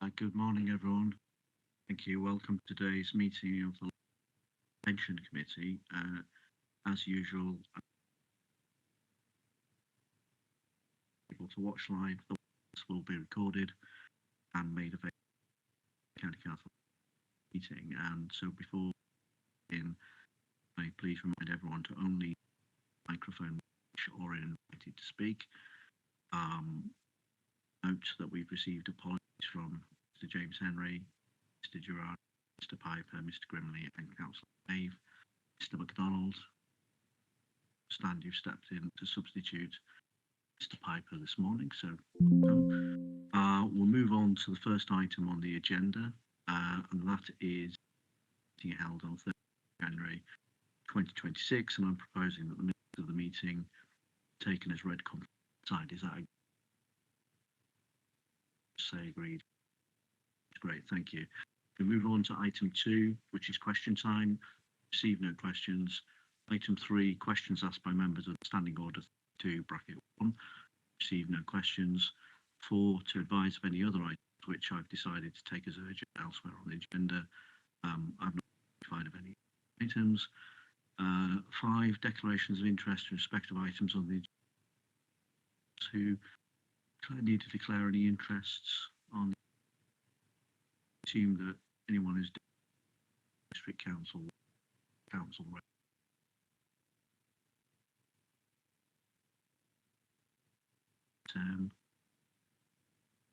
Good morning, everyone. Thank you. Welcome to today's meeting of the Pension Committee. As usual, able to watch live. This will be recorded and made available to County Council meeting. And so before in, may please remind everyone to only microphone or invited to speak. Note that we've received apologies from Mr. James Henry, Mr. Gerard, Mr. Piper, Mr. Grimley, and Councillor Dave. Mr. MacDonald, stand you've stepped in to substitute Mr. Piper this morning. So we'll move on to the first item on the agenda, and that is being held on 3rd January 2026. And I'm proposing that the minutes of the meeting taken as read side. Is that say agreed? Great, thank you. We move on to item 2, which is question time. Receive no questions. Item 3, questions asked by members of the Standing Order 2, bracket 1. Receive no questions. 4, to advise of any other items which I've decided to take as urgent elsewhere on the agenda. I've not notified of any items. 5, declarations of interest in respect of items on the agenda. 2, do I need to declare any interests on? Assume that anyone who's district council.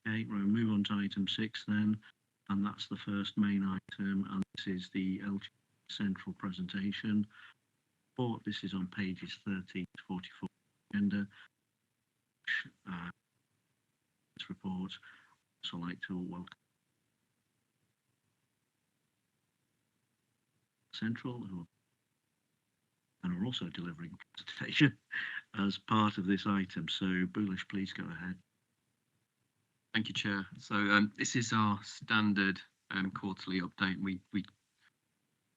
Okay, we'll move on to item 6 then, and that's the first main item, and this is the LG Central presentation. This is on pages 30 to 44 agenda. This report, so I'd like to welcome Central, who are also delivering a presentation as part of this item. So, Bulish, please go ahead. Thank you, Chair. So this is our standard quarterly update. We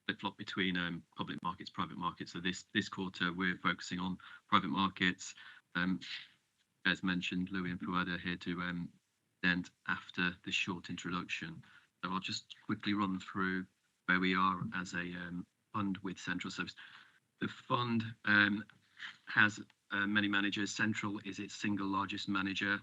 flip-flop between public markets, private markets. So this quarter we're focusing on private markets. As mentioned, Louis and Fuad are here to end after this short introduction. So I'll just quickly run through where we are as a fund with Central. So the fund has many managers. Central is its single largest manager.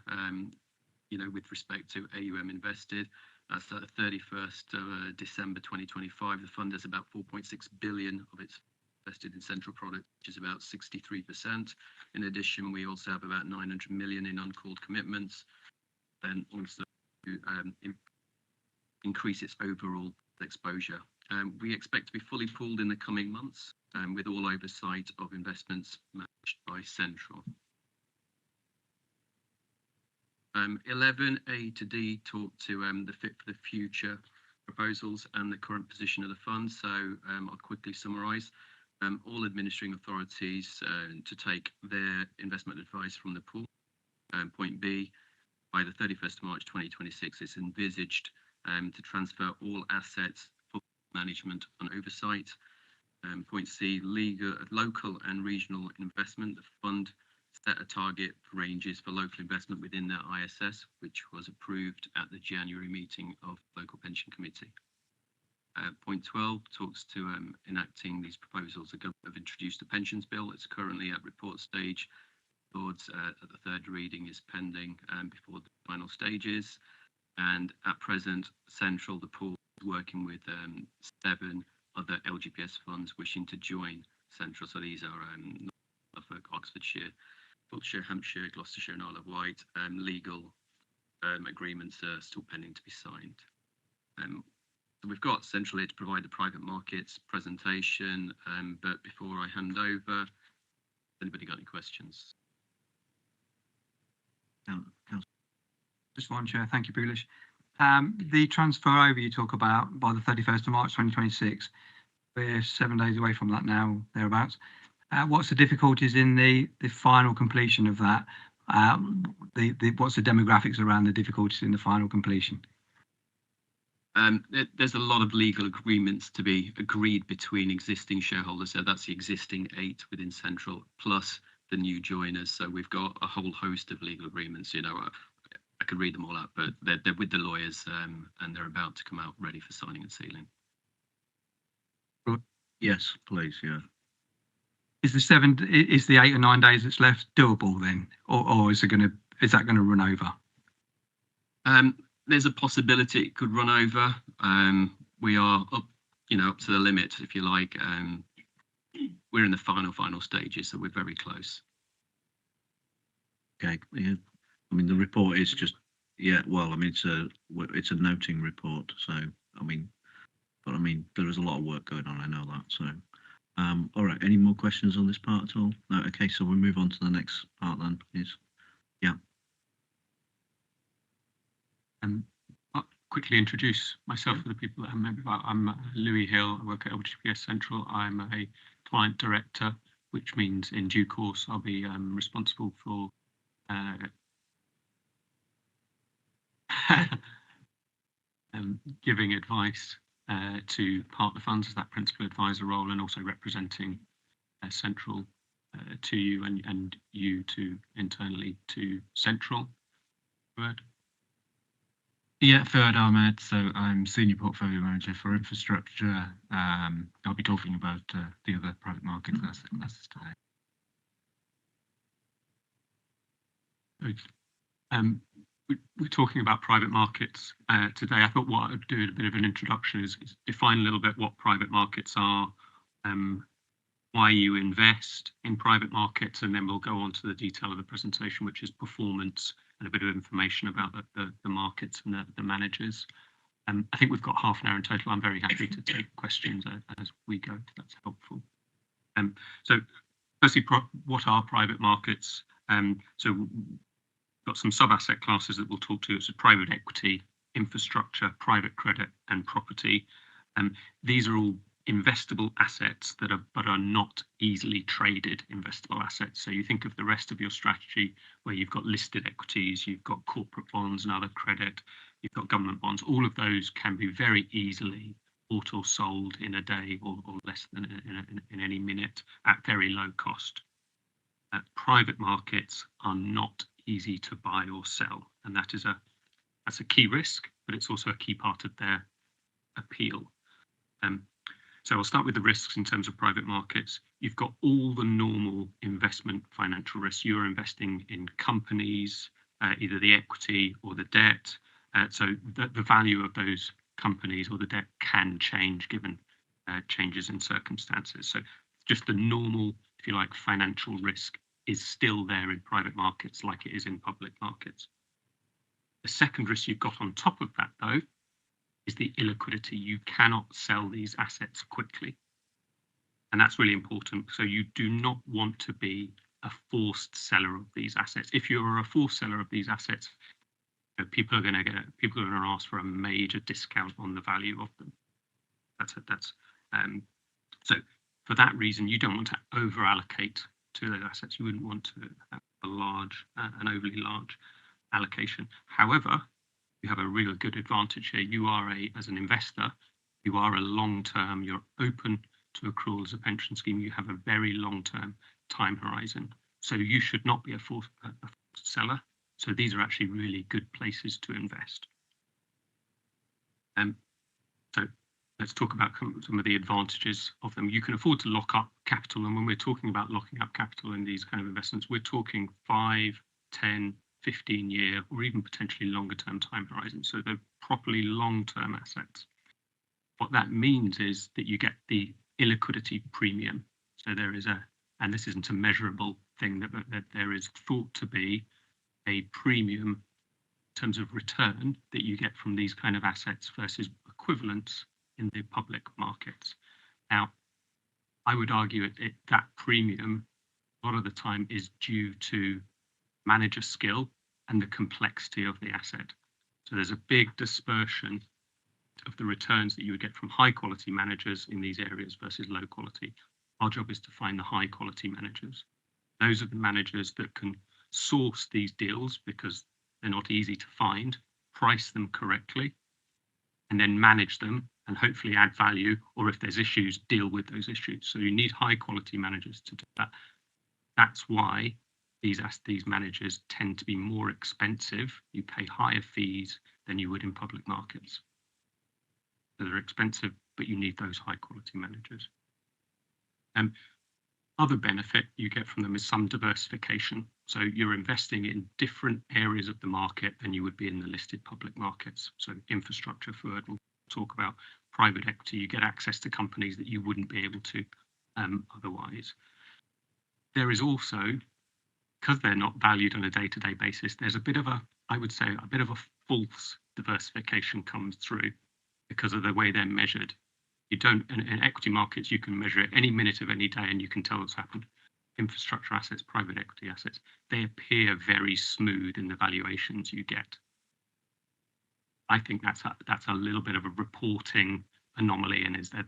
With respect to AUM invested, as at 31st of December 2025, the fund has about 4.6 billion of its invested in Central product, which is about 63%. In addition, we also have about 900 million in uncalled commitments, and also increase its overall exposure. We expect to be fully pooled in the coming months, with all oversight of investments managed by Central. 11A to D talk to the Fit for the Future proposals and the current position of the fund. So I'll quickly summarise. All administering authorities to take their investment advice from the pool. Point B, by the 31st of March 2026, it's envisaged to transfer all assets for management and oversight. Point C, local and regional investment. The fund set a target ranges for local investment within the ISS, which was approved at the January meeting of the Local Pension Committee. Point 12 talks to enacting these proposals. The government have introduced a pensions bill. It's currently at report stage. Lords at the third reading is pending before the final stages. And at present, Central, the pool, is working with 7 other LGPS funds wishing to join Central. So these are Norfolk, Oxfordshire, Wiltshire, Hampshire, Gloucestershire, and Isle of Wight. Legal agreements are still pending to be signed. So we've got Central here to provide the private markets presentation, but before I hand over, has anybody got any questions? Just one, Chair. Thank you, Bulish. The transfer over you talk about by the 31st of March 2026, we're 7 days away from that now, thereabouts. What's the difficulties in the final completion of that? What's the demographics around the difficulties in the final completion? There's a lot of legal agreements to be agreed between existing shareholders. So that's the existing 8 within Central, plus the new joiners. So we've got a whole host of legal agreements. I could read them all out, but they're with the lawyers, and they're about to come out ready for signing and sealing. Yes, please. Yeah. Is the 8 or 9 days that's left doable then, or is that going to run over? There's a possibility it could run over. We are up to the limit, if you like. We're in the final stages, so we're very close. Okay. Yeah. I mean, the report is just, yeah. Well, I mean, it's a noting report, so there is a lot of work going on. I know that. So, all right. Any more questions on this part at all? No. Okay. So we'll move on to the next part then, please. Yeah. I'll quickly introduce myself for the people that haven't met me. I'm Louis Hill. I work at LGPS Central. I'm a client director, which means in due course I'll be responsible for giving advice to partner funds as that principal advisor role, and also representing Central to you and you to internally to Central. Word. Yeah, Fuad Ahmed. So I'm Senior Portfolio Manager for Infrastructure. I'll be talking about the other private markets asset classes today. We're talking about private markets today. I thought what I'd do a bit of an introduction is define a little bit what private markets are, why you invest in private markets, and then we'll go on to the detail of the presentation, which is performance and a bit of information about the markets and the managers. I think we've got half an hour in total. I'm very happy to take questions as we go, if that's helpful. So firstly, what are private markets? So we've got some sub-asset classes that we'll talk to. It's private equity, infrastructure, private credit, and property. These are all investable assets that are not easily traded investable assets. So you think of the rest of your strategy where you've got listed equities, you've got corporate bonds and other credit, you've got government bonds. All of those can be very easily bought or sold in a day or less than in any minute at very low cost. Private markets are not easy to buy or sell, and that's a key risk, but it's also a key part of their appeal. So I'll start with the risks in terms of private markets. You've got all the normal investment financial risks. You're investing in companies, either the equity or the debt. So the value of those companies or the debt can change given changes in circumstances. So just the normal, if you like, financial risk is still there in private markets like it is in public markets. The second risk you've got on top of that, though, is the illiquidity. You cannot sell these assets quickly. And that's really important. So you do not want to be a forced seller of these assets. If you're a forced seller of these assets, people are going to ask for a major discount on the value of them. So for that reason, you don't want to over allocate to those assets. You wouldn't want to have an overly large allocation. However, you have a real good advantage here. You are as an investor, you are a long-term, you're open to accrual as a pension scheme. You have a very long-term time horizon. So you should not be a forced seller. So these are actually really good places to invest. So let's talk about some of the advantages of them. You can afford to lock up capital. And when we're talking about locking up capital in these kind of investments, we're talking 5, 10, 15-year or even potentially longer term time horizons. So they're properly long-term assets. What that means is that you get the illiquidity premium. So there is and this isn't a measurable thing, that there is thought to be a premium in terms of return that you get from these kind of assets versus equivalents in the public markets. Now, I would argue that premium a lot of the time is due to manager skill and the complexity of the asset. So there's a big dispersion of the returns that you would get from high quality managers in these areas versus low quality. Our job is to find the high quality managers. Those are the managers that can source these deals because they're not easy to find, price them correctly, and then manage them and hopefully add value, or if there's issues, deal with those issues. So you need high quality managers to do that. That's why these managers tend to be more expensive. You pay higher fees than you would in public markets. So they're expensive, but you need those high quality managers. Other benefit you get from them is some diversification. So you're investing in different areas of the market than you would be in the listed public markets. So infrastructure, Fuad will talk about. Private equity, you get access to companies that you wouldn't be able to otherwise. There is also, because they're not valued on a day-to-day basis, there's a bit of a, I would say, a bit of a false diversification comes through because of the way they're measured. You don't, in equity markets, you can measure it any minute of any day and you can tell what's happened. Infrastructure assets, private equity assets, they appear very smooth in the valuations you get. I think that's a little bit of a reporting anomaly, and is that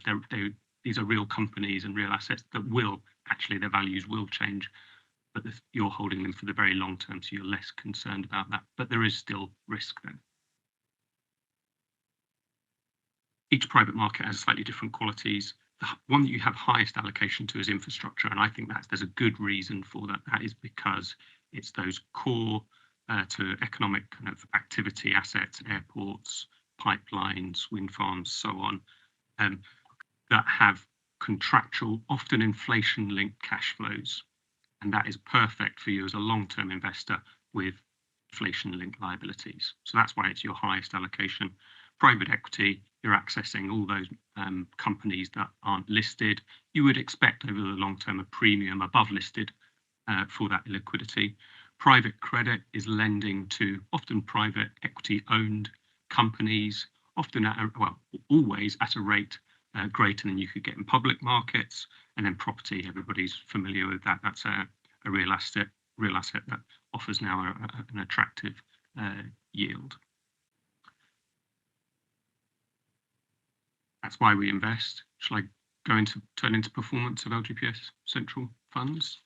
these are real companies and real assets that will actually, their values will change, but you're holding them for the very long term, so you're less concerned about that. But there is still risk then. Each private market has slightly different qualities. The one that you have highest allocation to is infrastructure, and I think there's a good reason for that. That is because it's those core to economic kind of activity assets, airports, pipelines, wind farms, so on, that have contractual, often inflation-linked cash flows. And that is perfect for you as a long-term investor with inflation-linked liabilities. So that's why it's your highest allocation. Private equity, you're accessing all those companies that aren't listed. You would expect over the long term a premium above listed for that liquidity. Private credit is lending to often private equity owned companies, often at always at a rate greater than you could get in public markets. And then property, everybody's familiar with that. That's a real asset that offers now an attractive yield. That's why we invest. Shall I turn into performance of LGPS Central funds?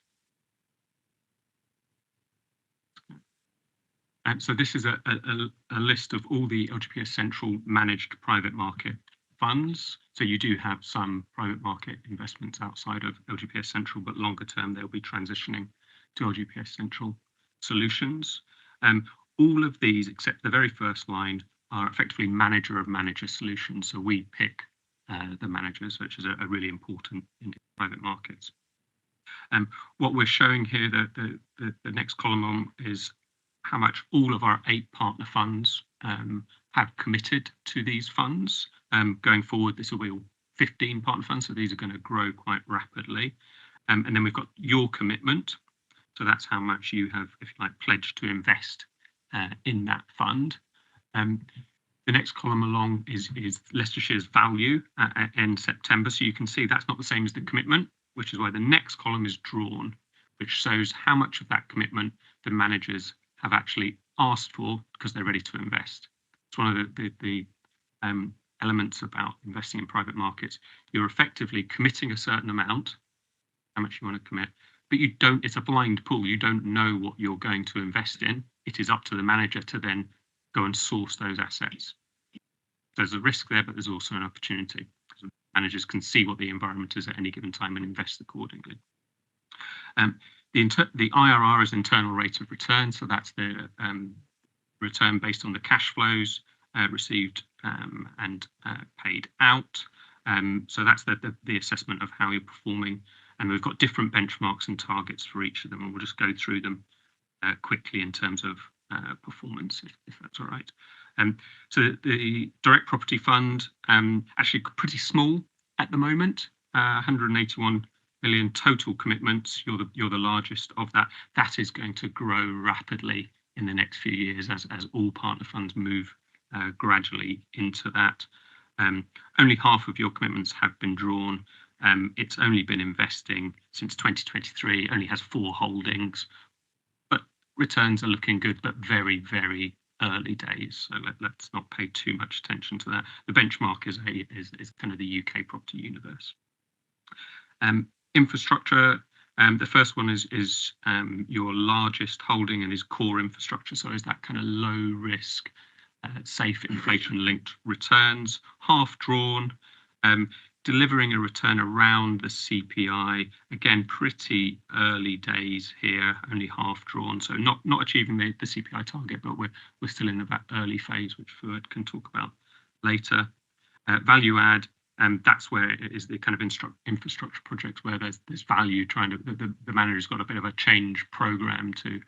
So this is a list of all the LGPS Central managed private market funds. So you do have some private market investments outside of LGPS Central, but longer term they'll be transitioning to LGPS Central solutions. All of these, except the very first line, are effectively manager of manager solutions. So we pick the managers, which is a really important in private markets. What we're showing here, the next column on, is how much all of our 8 partner funds have committed to these funds. Going forward, this will be 15 partner funds, so these are going to grow quite rapidly. And then we've got your commitment. So that's how much you have, if you like, pledged to invest in that fund. The next column along is Leicestershire's value at end September. So you can see that's not the same as the commitment, which is why the next column is drawn, which shows how much of that commitment the managers have actually asked for because they're ready to invest. It's one of the elements about investing in private markets. You're effectively committing a certain amount, how much you want to commit, but you don't, it's a blind pool. You don't know what you're going to invest in. It is up to the manager to then go and source those assets. There's a risk there, but there's also an opportunity. So managers can see what the environment is at any given time and invest accordingly. The IRR is internal rate of return, so that's the return based on the cash flows received and paid out. So that's the assessment of how you're performing. And we've got different benchmarks and targets for each of them, and we'll just go through them quickly in terms of performance, if that's all right. So the direct property fund, actually pretty small at the moment, 181 million total commitments. You're the largest of that. That is going to grow rapidly in the next few years as all partner funds move gradually into that. Only half of your commitments have been drawn. It's only been investing since 2023, only has 4 holdings, but returns are looking good, but very, very early days. So let's not pay too much attention to that. The benchmark is kind of the UK property universe. Infrastructure, the first one is your largest holding and is core infrastructure. So is that kind of low risk, safe inflation linked returns, half drawn. delivering a return around the CPI. Again, pretty early days here, only half drawn, so not achieving the CPI target, but we're still in that early phase, which Fuad can talk about later. Value add, that's where it is the kind of infrastructure projects where there's value, trying to, the manager's got a bit of a change program to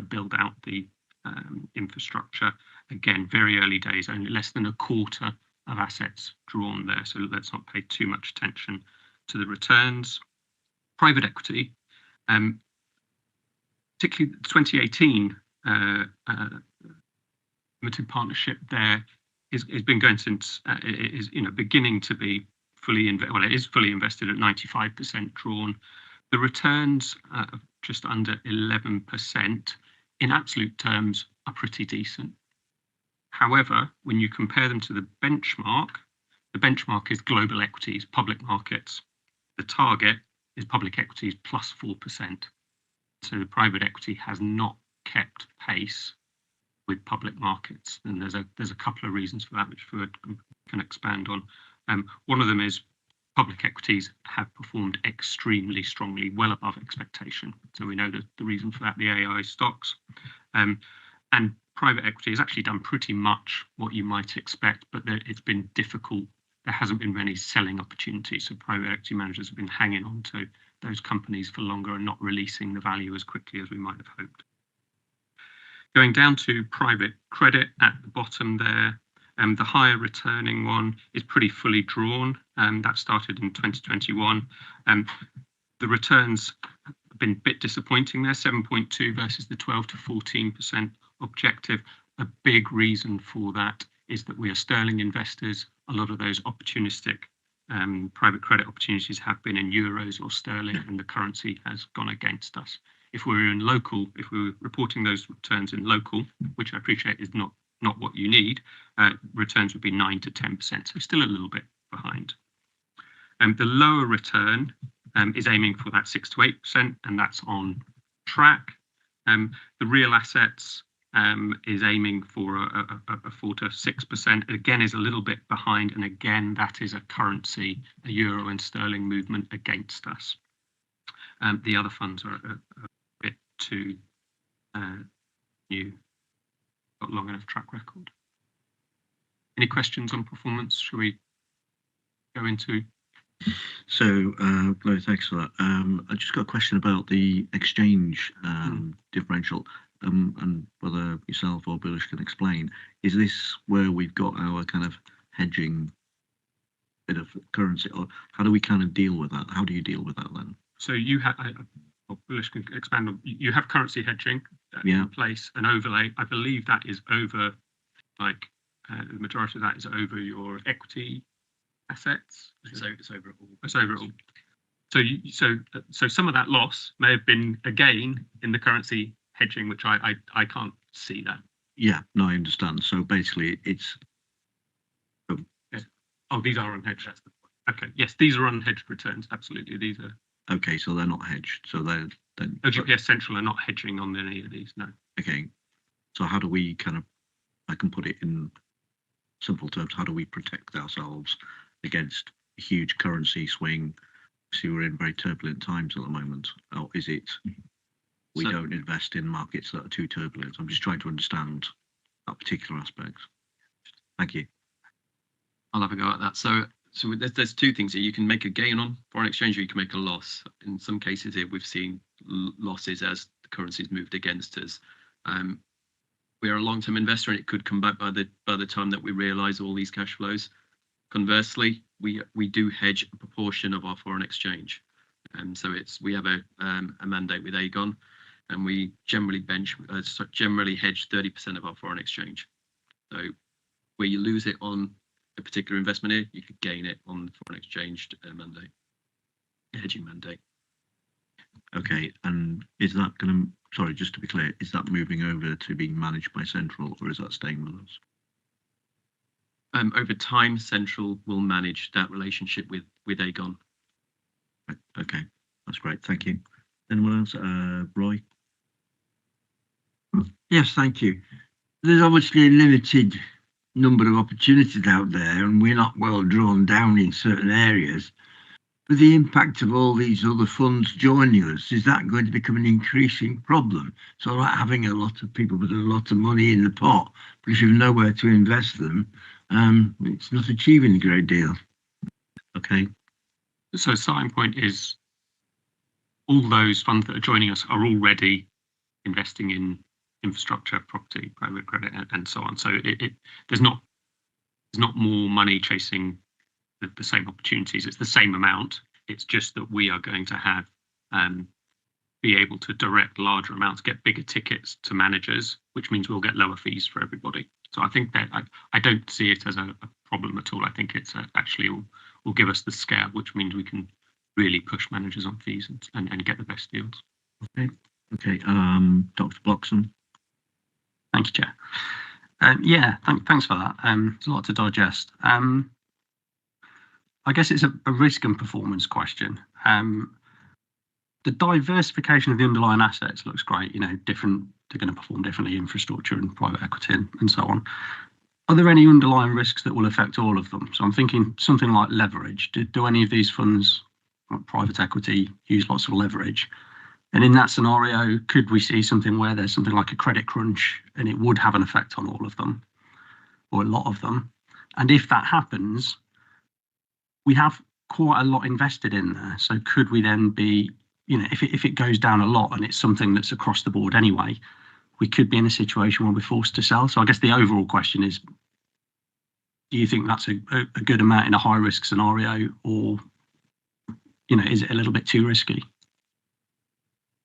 build out the infrastructure. Again, very early days, only less than a quarter of assets drawn there, so let's not pay too much attention to the returns. Private equity, particularly 2018 limited partnership there is been going since is beginning to be fully it is fully invested at 95% drawn. The returns of just under 11% in absolute terms are pretty decent. However, when you compare them to the benchmark is global equities, public markets. The target is public equities plus 4%. So the private equity has not kept pace with public markets, and there's a couple of reasons for that, which Fuad can expand on. One of them is public equities have performed extremely strongly, well above expectation. So we know that the reason for that, the AI stocks, and private equity has actually done pretty much what you might expect, but it's been difficult. There hasn't been many selling opportunities, so private equity managers have been hanging on to those companies for longer and not releasing the value as quickly as we might have hoped. Going down to private credit at the bottom there, the higher returning one is pretty fully drawn, and that started in 2021. The returns have been a bit disappointing there, 7.2 versus the 12 to 14% objective. A big reason for that is that we are sterling investors. A lot of those opportunistic private credit opportunities have been in euros or sterling, and the currency has gone against us. If we were reporting those returns in local, which I appreciate is not what you need, returns would be 9 to 10%, so still a little bit behind. The lower return is aiming for that 6 to 8%, and that's on track. The real assets is aiming for a 4 to 6%. Again, is a little bit behind, and again, that is a currency, a euro and sterling movement against us. The other funds are a bit too new, got long enough track record. Any questions on performance? Shall we go into? So, Chloe, thanks for that. I just got a question about the exchange differential, and whether yourself or Billish can explain. Is this where we've got our kind of hedging bit of currency, or how do we kind of deal with that? How do you deal with that then? So you have, Billish can expand on, you have currency hedging in place, an overlay. I believe that is over, like the majority of that is over your equity assets. So it's over it all. It's over it all. So some of that loss may have been a gain in the currency hedging, which I can't see that. Yeah, no, I understand. So basically, it's. Oh, these are unhedged. That's the point. Okay, yes, these are unhedged returns. Absolutely, these are. Okay, so they're not hedged. So they're then. OGPS Central are not hedging on any of these. No. Okay, so how do we kind of? I can put it in simple terms. How do we protect ourselves against a huge currency swing? See, we're in very turbulent times at the moment. Or is it? We don't invest in markets that are too turbulent. I'm just trying to understand that particular aspect. Thank you. I'll have a go at that. So there's two things here. You can make a gain on foreign exchange, or you can make a loss. In some cases here, we've seen losses as the currency's moved against us. We are a long-term investor, and it could come back by the time that we realise all these cash flows. Conversely, we do hedge a proportion of our foreign exchange, and so we have a mandate with Aegon, and we generally hedge 30% of our foreign exchange. So where you lose it on a particular investment here, you could gain it on the foreign exchange mandate, hedging mandate. Okay, and is that going to, sorry, just to be clear, is that moving over to being managed by Central, or is that staying with us? Over time, Central will manage that relationship with Aegon. Okay, that's great. Thank you. Anyone else? Roy? Yes, thank you. There's obviously a limited number of opportunities out there, and we're not well drawn down in certain areas. With the impact of all these other funds joining us, is that going to become an increasing problem? So like having a lot of people with a lot of money in the pot, but if you've nowhere to invest them, it's not achieving a great deal. Okay. So starting point is all those funds that are joining us are already investing in infrastructure, property, private credit, and so on. So there's not more money chasing the same opportunities. It's the same amount. It's just that we are going to have be able to direct larger amounts, get bigger tickets to managers, which means we'll get lower fees for everybody. So I think that I don't see it as a problem at all. I think it's actually will give us the scale, which means we can really push managers on fees and get the best deals. Okay. Okay. Dr. Bloxham. Thank you, Chair. Yeah, thanks for that. It's a lot to digest. I guess it's a risk and performance question. The diversification of the underlying assets looks great. You know, they're going to perform differently, infrastructure and private equity and so on. Are there any underlying risks that will affect all of them? So I'm thinking something like leverage. Do any of these funds, like private equity, use lots of leverage? And in that scenario, could we see something where there's something like a credit crunch and it would have an effect on all of them or a lot of them? And if that happens, we have quite a lot invested in there. So could we then be, you know, if it goes down a lot and it's something that's across the board anyway, we could be in a situation where we're forced to sell. So I guess the overall question is, do you think that's a good amount in a high risk scenario, or, you know, is it a little bit too risky?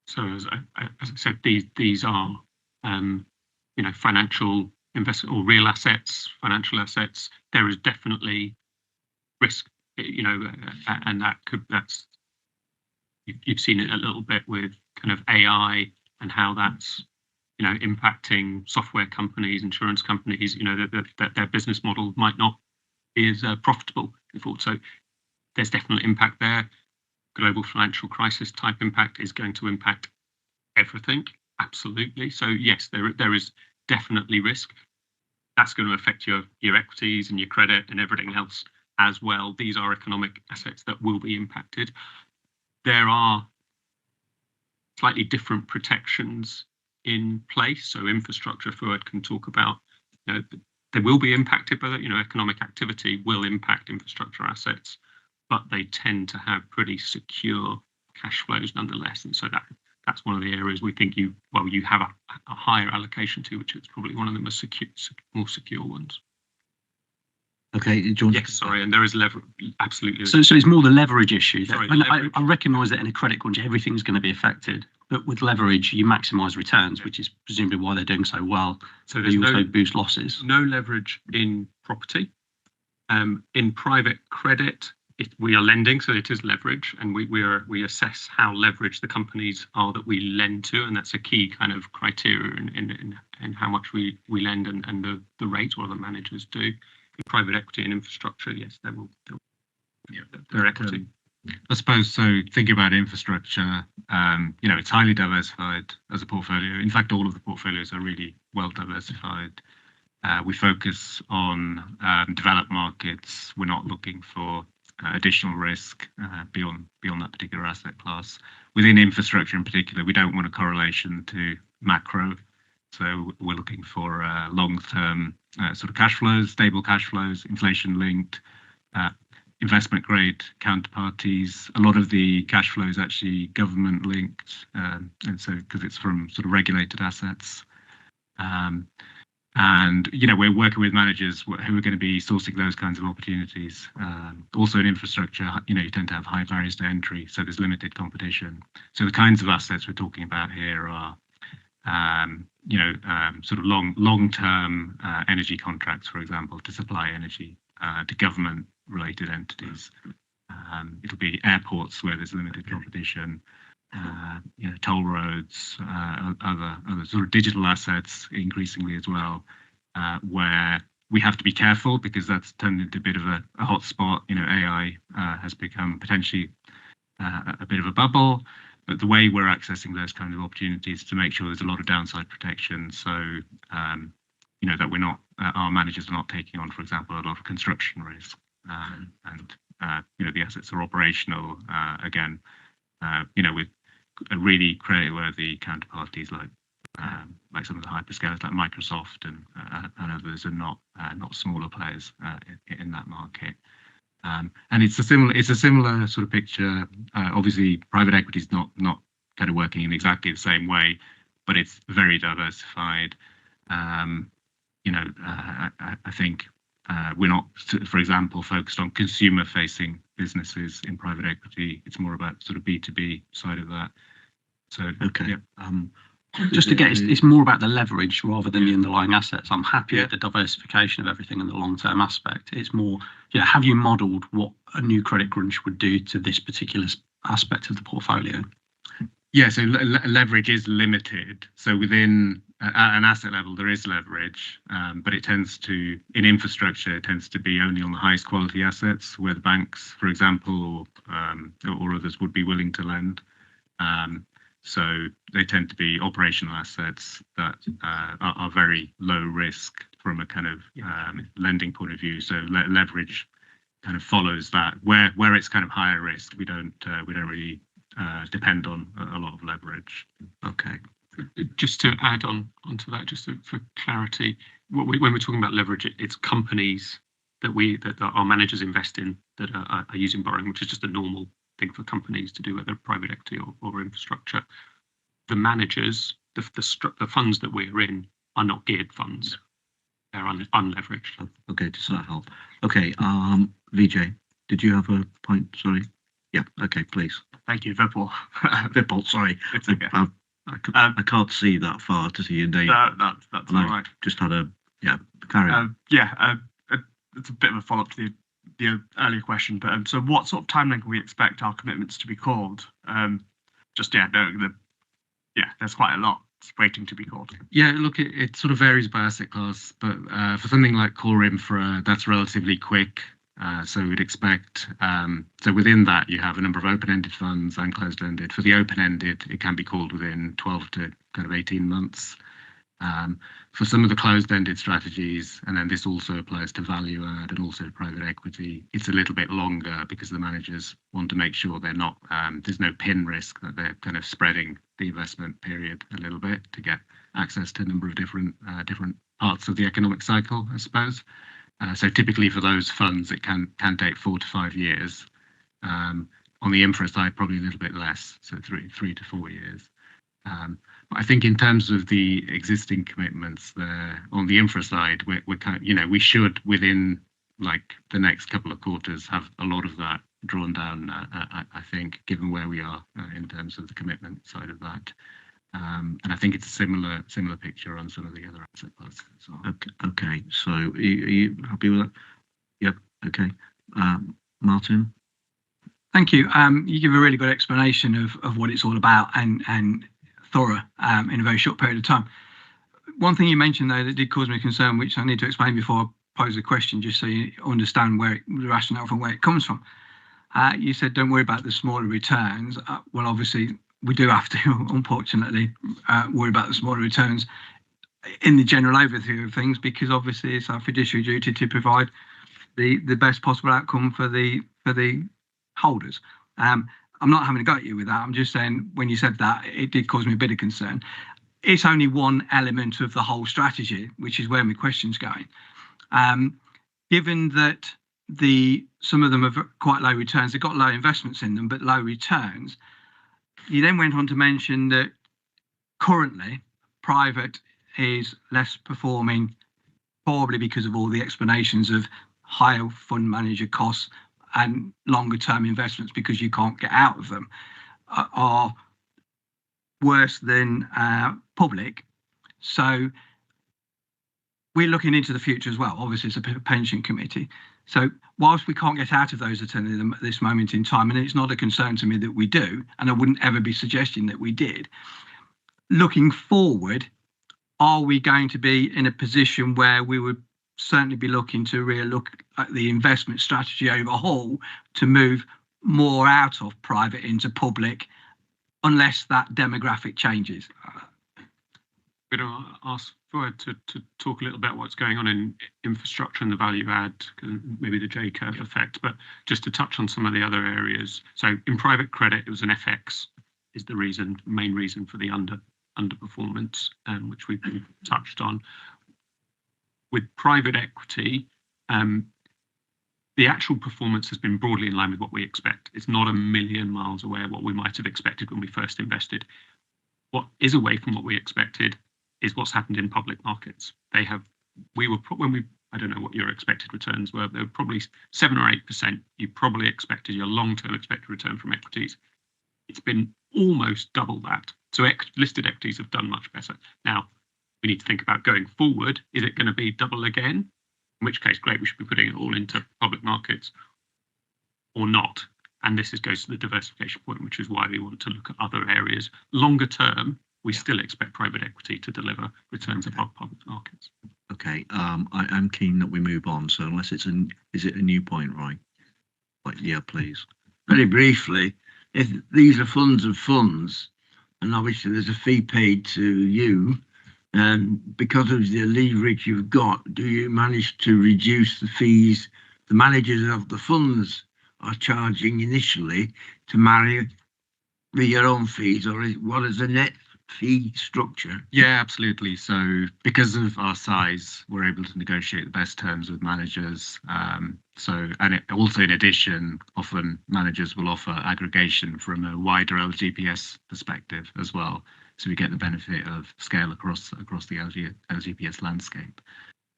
So as I said, these are, you know, financial investment or real assets, financial assets. There is definitely risk, you know, and that's you've seen it a little bit with kind of AI and how that's, you know, impacting software companies, insurance companies. You know, that their business model might not be as profitable before. So there's definitely impact there. Global financial crisis type impact is going to impact everything, absolutely. So yes, there is definitely risk. That's going to affect your equities and your credit and everything else as well. These are economic assets that will be impacted. There are slightly different protections in place. So infrastructure, Fuad can talk about, you know, they will be impacted by that. You know, economic activity will impact infrastructure assets, but they tend to have pretty secure cash flows nonetheless. And so that's one of the areas we think you have a higher allocation to, which is probably one of the more secure ones. Okay, John. Yes, sorry, and there is leverage, absolutely. So it's more the leverage issue. Sorry, and leverage. I recognise that in a credit crunch, everything's going to be affected. But with leverage, you maximise returns, which is presumably why they're doing so well. So there's you also boost losses. No leverage in property. In private credit, we are lending, so it is leverage, and we assess how leveraged the companies are that we lend to, and that's a key kind of criteria in how much we lend and the rate or the managers do. In private equity and infrastructure, yes, they're equity. I suppose so. Thinking about infrastructure, you know, it's highly diversified as a portfolio. In fact, all of the portfolios are really well diversified. We focus on developed markets. We're not looking for additional risk beyond that particular asset class. Within infrastructure in particular, we don't want a correlation to macro. So we're looking for long-term sort of cash flows, stable cash flows, inflation-linked, investment-grade counterparties. A lot of the cash flow is actually government-linked, and so because it's from sort of regulated assets. And, you know, we're working with managers who are going to be sourcing those kinds of opportunities. Also in infrastructure, you know, you tend to have high barriers to entry, so there's limited competition. So the kinds of assets we're talking about here are, you know, sort of long-term energy contracts, for example, to supply energy to government-related entities. It'll be airports where there's limited competition. You know, toll roads, other sort of digital assets increasingly as well, where we have to be careful because that's turned into a bit of a hot spot. You know, AI has become potentially a bit of a bubble, but the way we're accessing those kinds of opportunities to make sure there's a lot of downside protection. So that we're not, our managers are not taking on, for example, a lot of construction risk, and the assets are operational, again, with really creditworthy counterparties like some of the hyperscalers like Microsoft and others, and not smaller players in that market. And it's a similar sort of picture. Obviously, private equity is not kind of working in exactly the same way, but it's very diversified. I think we're not, for example, focused on consumer-facing businesses in private equity. It's more about sort of B2B side of that. So Okay. yeah. Just to get, it's more about the leverage rather than the underlying assets. I'm happy with the diversification of everything and the long-term aspect. It's more, have you modelled what a new credit crunch would do to this particular aspect of the portfolio? Yeah, so leverage is limited. So within at an asset level, there is leverage, but it tends to, in infrastructure, it tends to be only on the highest quality assets where the banks, for example, or others would be willing to lend. So they tend to be operational assets that are very low risk from a kind of lending point of view. So leverage kind of follows that. Where it's kind of higher risk, we don't really depend on a lot of leverage. Okay. Just to add onto that, just for clarity, when we're talking about leverage, it's companies that our managers invest in that are using borrowing, which is just a normal thing for companies to do, whether private equity or infrastructure. The managers, the funds that we're in, are not geared funds; they're unleveraged. Okay, does that help? Okay, Vijay, did you have a point? Sorry. Yeah. Okay, please. Thank you, Vipul. Vipul, sorry. It's okay. I can't see that far to see your name. That's And all I right. just had carry on. It's a bit of a follow-up to the earlier question, but so what sort of timeline can we expect our commitments to be called? Knowing that, there's quite a lot waiting to be called. Yeah, look, it sort of varies by asset class, but for something like core infra, that's relatively quick. So we'd expect, so within that, you have a number of open-ended funds and closed-ended. For the open-ended, it can be called within 12 to kind of 18 months. For some of the closed-ended strategies, and then this also applies to value add and also to private equity, it's a little bit longer because the managers want to make sure they're not, there's no pin risk, that they're kind of spreading the investment period a little bit to get access to a number of different parts of the economic cycle, I suppose. So typically for those funds, it can take 4 to 5 years. On the infra side, probably a little bit less, so 3 to 4 years. But I think in terms of the existing commitments there on the infra side, we're kind of, we should within like the next couple of quarters have a lot of that drawn down. I think, given where we are in terms of the commitment side of that. And I think it's a similar picture on some of the other asset classes as well. Okay. So are you happy with that? Yep. Okay. Martin? Thank you. You give a really good explanation of what it's all about and thorough in a very short period of time. One thing you mentioned though that did cause me concern, which I need to explain before I pose a question, just so you understand the rationale from where it comes from. You said don't worry about the smaller returns. Well, obviously we do have to, unfortunately, worry about the smaller returns in the general overview of things, because obviously it's our fiduciary duty to provide the best possible outcome for the holders. I'm not having a go at you with that. I'm just saying when you said that, it did cause me a bit of concern. It's only one element of the whole strategy, which is where my question's going. Given that some of them have quite low returns, they've got low investments in them, but low returns. You then went on to mention that currently private is less performing, probably because of all the explanations of higher fund manager costs and longer term investments, because you can't get out of them, are worse than public. So we're looking into the future as well. Obviously, it's a pension committee. So whilst we can't get out of those alternatives at this moment in time, and it's not a concern to me that we do, and I wouldn't ever be suggesting that we did, looking forward, are we going to be in a position where we would certainly be looking to really look at the investment strategy overhaul to move more out of private into public, unless that demographic changes? We're going to ask Fuad to talk a little about what's going on in infrastructure and the value add, maybe the J-curve effect, but just to touch on some of the other areas. So in private credit, it was an FX is the main reason for the underperformance, which we've touched on. With private equity, the actual performance has been broadly in line with what we expect. It's not a million miles away of what we might have expected when we first invested. What is away from what we expected is what's happened in public markets. I don't know what your expected returns were. They were probably 7 or 8%. You probably expected your long-term expected return from equities. It's been almost double that. So listed equities have done much better. Now, we need to think about going forward. Is it going to be double again? In which case, great, we should be putting it all into public markets or not. And this goes to the diversification point, which is why we want to look at other areas. Longer term, we still expect private equity to deliver returns above public markets. Okay, I'm keen that we move on. So unless is it a new point, Roy? Yeah, please. Very briefly, if these are funds of funds, and obviously there's a fee paid to you, and because of the leverage you've got, do you manage to reduce the fees the managers of the funds are charging initially to marry with your own fees, or what is the net fee structure? Yeah, absolutely. So because of our size, we're able to negotiate the best terms with managers. Also in addition, often managers will offer aggregation from a wider LGPS perspective as well. So we get the benefit of scale across the LGPS landscape.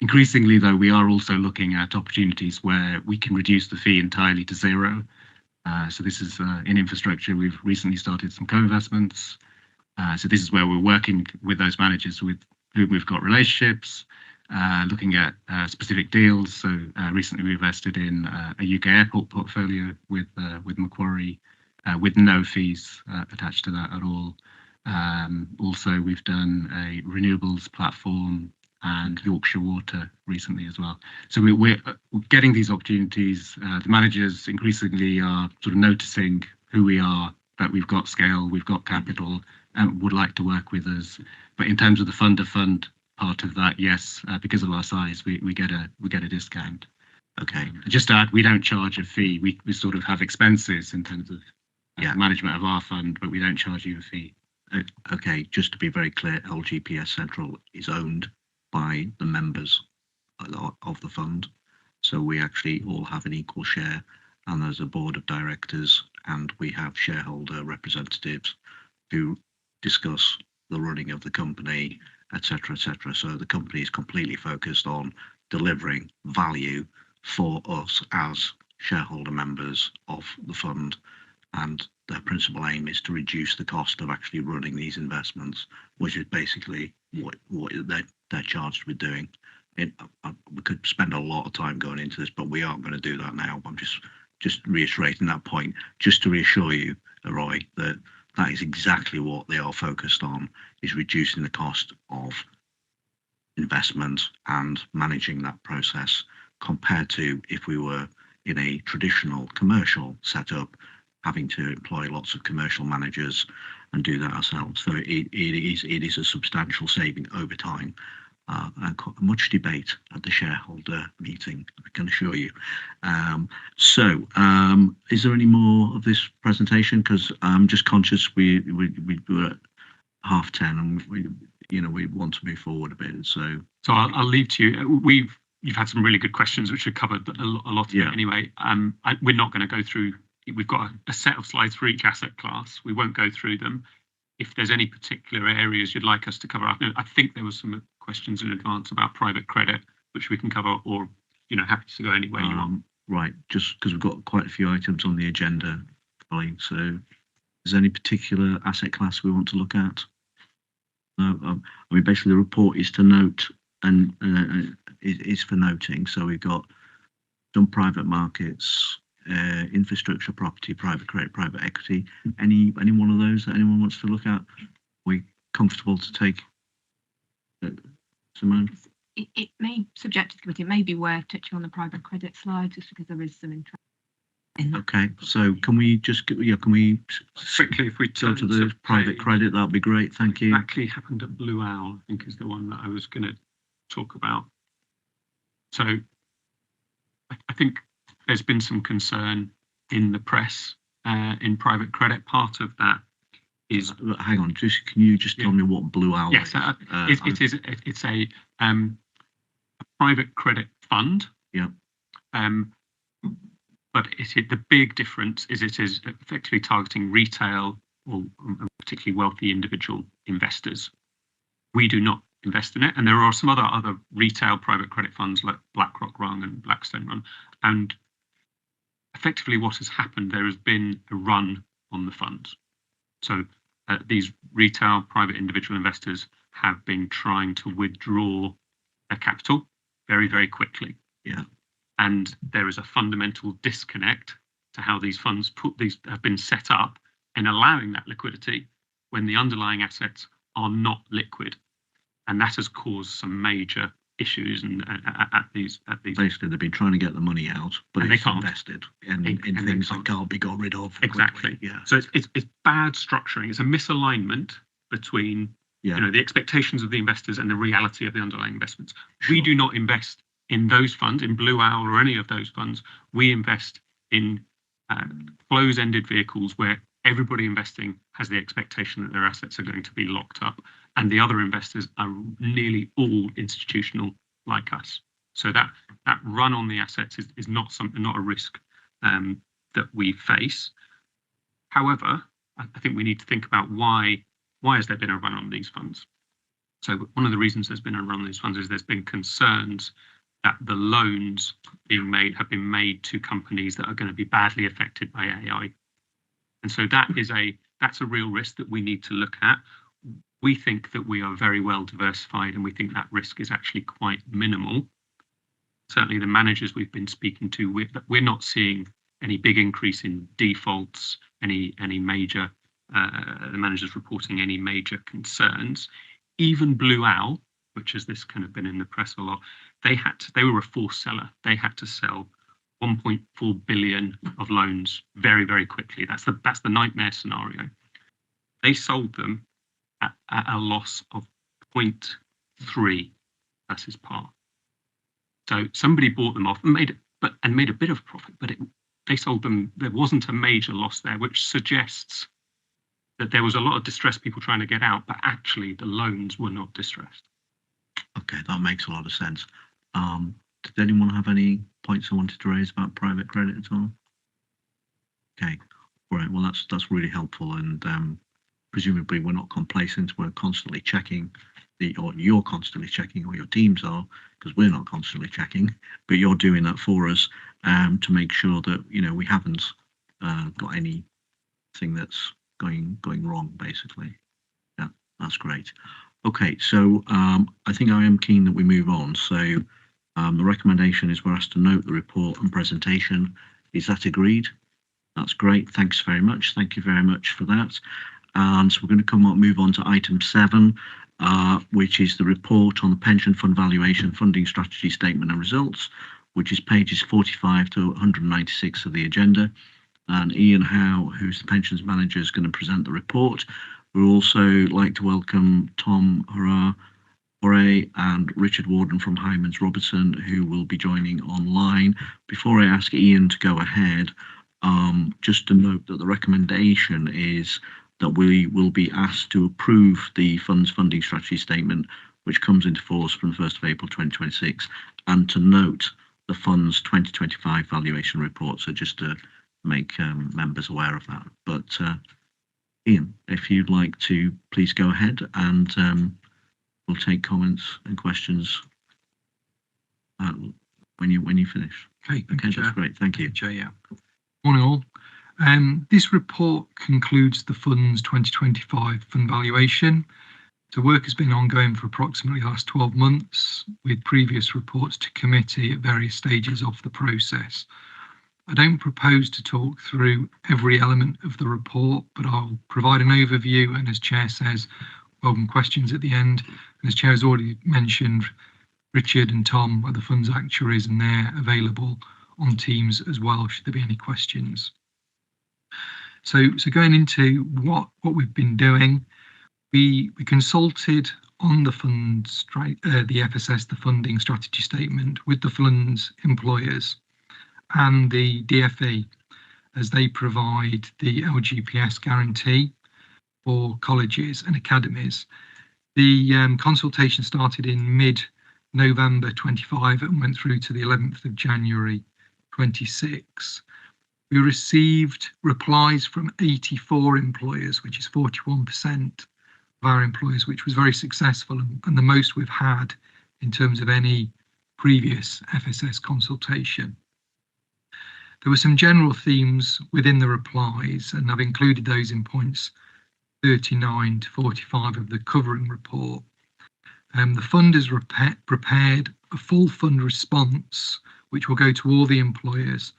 Increasingly, though, we are also looking at opportunities where we can reduce the fee entirely to zero. So this is in infrastructure. We've recently started some co-investments. So this is where we're working with those managers with whom we've got relationships, looking at specific deals. So recently we invested in a UK airport portfolio with Macquarie, with no fees attached to that at all. Also, we've done a renewables platform and Yorkshire Water recently as well. So we're getting these opportunities. The managers increasingly are sort of noticing who we are, that we've got scale, we've got capital, and would like to work with us. But in terms of the fund to fund part of that, yes, because of our size, we get a discount. Okay. Just to add, we don't charge a fee. We sort of have expenses in terms of management of our fund, but we don't charge you a fee. Okay, just to be very clear, LGPS Central is owned by the members of the fund. So we actually all have an equal share, and there's a board of directors, and we have shareholder representatives who discuss the running of the company, etc., etc. So the company is completely focused on delivering value for us as shareholder members of the fund, and their principal aim is to reduce the cost of actually running these investments, which is basically what they're charged with doing. We could spend a lot of time going into this, but we aren't going to do that now. I'm just reiterating that point, just to reassure you, Roy, that is exactly what they are focused on, is reducing the cost of investment and managing that process, compared to if we were in a traditional commercial setup, having to employ lots of commercial managers and do that ourselves. So it is a substantial saving over time, and much debate at the shareholder meeting, I can assure you. Is there any more of this presentation? Because I'm just conscious we were at 10:30 and we want to move forward a bit. So I'll leave to you. You've had some really good questions which have covered a lot of it anyway. We're not going to go through. We've got a set of slides for each asset class. We won't go through them. If there's any particular areas you'd like us to cover, I think there were some questions in advance about private credit, which we can cover, or happy to go anywhere you want. Right, just because we've got quite a few items on the agenda, Ollie. So, is there any particular asset class we want to look at? Basically, the report is to note and is for noting. So we've got some private markets, infrastructure, property, private credit, private equity. Any one of those that anyone wants to look at? Are we comfortable to take? Simone? It may, subject to the committee, it may be worth touching on the private credit slide, just because there is some interest Okay, so can we just can we Quickly, if we go turn to the private page, credit, that'd be great. Thank you. exactly happened at Blue Owl, I think is the one that I was going to talk about. So I think there's been some concern in the press in private credit. Part of that is Hang on, can you just tell me what Blue Owl yes, is? it's a private credit fund. Yeah. But the big difference is it is effectively targeting retail or particularly wealthy individual investors. We do not invest in it, and there are some other retail private credit funds like BlackRock Run and Blackstone Run. And effectively, what has happened, there has been a run on the funds. So these retail private individual investors have been trying to withdraw their capital very, very quickly. Yeah. And there is a fundamental disconnect to how these funds have been set up and allowing that liquidity when the underlying assets are not liquid, and that has caused some major issues. And at these Basically, they've been trying to get the money out, but and it's they can't. invested in things that can't be got rid of. Exactly. Quickly. Yeah. So it's bad structuring. It's a misalignment between the expectations of the investors and the reality of the underlying investments. Sure. We do not invest in those funds, in Blue Owl or any of those funds. We invest in close-ended vehicles where everybody investing has the expectation that their assets are going to be locked up, and the other investors are nearly all institutional like us. So that run on the assets is not a risk that we face. However, I think we need to think about why has there been a run on these funds. So one of the reasons there's been a run on these funds is there's been concerns that the loans have been made to companies that are going to be badly affected by AI. And so that's a real risk that we need to look at. We think that we are very well diversified, and we think that risk is actually quite minimal. Certainly the managers we've been speaking to, we're not seeing any big increase in defaults, any major, the managers reporting any major concerns. Even Blue Owl, which has this kind of been in the press a lot, they were a forced seller. They had to sell 1.4 billion of loans very, very quickly. That's the nightmare scenario. They sold them at a loss of 0.3 versus par. So somebody bought them off and made a bit of profit, but they sold them. There wasn't a major loss there, which suggests that there was a lot of distressed people trying to get out, but actually the loans were not distressed. Okay, that makes a lot of sense. Did anyone have any points I wanted to raise about private credit at all? Okay, all right. Well, that's really helpful, and presumably we're not complacent. We're constantly checking or you're constantly checking, or your teams are, because we're not constantly checking, but you're doing that for us to make sure that we haven't got anything that's going wrong, basically. Yeah, that's great. Okay, so I think I am keen that we move on. So the recommendation is we're asked to note the report and presentation. Is that agreed? That's great. Thanks very much. Thank you very much for that. And so we're going to move on to item 7, which is the report on the pension fund valuation, funding strategy statement and results, which is pages 45 to 196 of the agenda. And Ian Howe, who's the pensions manager, is going to present the report. We'd also like to welcome Tom Hora and Richard Warden from Hymans Robertson, who will be joining online. Before I ask Ian to go ahead, just to note that the recommendation is that we will be asked to approve the fund's funding strategy statement, which comes into force from the 1st of April 2026, and to note the fund's 2025 valuation report. So just to make members aware of that. But Ian, if you'd like to please go ahead, and we'll take comments and questions when you finish. Okay, That's great. Thank you. Chair, yeah. Morning all. This report concludes the fund's 2025 fund valuation. So work has been ongoing for approximately the last 12 months, with previous reports to committee at various stages of the process. I don't propose to talk through every element of the report, but I'll provide an overview, and as Chair says, welcome questions at the end. And as Chair has already mentioned, Richard and Tom are the fund's actuaries, and they're available on Teams as well, should there be any questions. So going into what we've been doing, we consulted on the funds, the FSS, the funding strategy statement, with the fund's employers and the DfE, as they provide the LGPS guarantee for colleges and academies. The consultation started in mid-November 25 and went through to the 11th of January 26. We received replies from 84 employers, which is 41% of our employers, which was very successful and the most we've had in terms of any previous FSS consultation. There were some general themes within the replies, and I've included those in points 39 to 45 of the covering report. The fund has prepared a full fund response, which will go to all the employers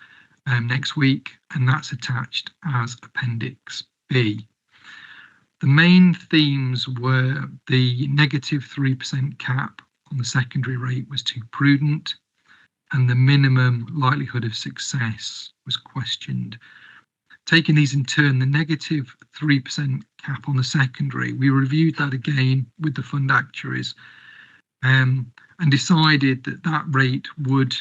next week, and that's attached as Appendix B. The main themes were the negative 3% cap on the secondary rate was too prudent, and the minimum likelihood of success was questioned. Taking these in turn, the negative 3% cap on the secondary, we reviewed that again with the fund actuaries and decided that that rate would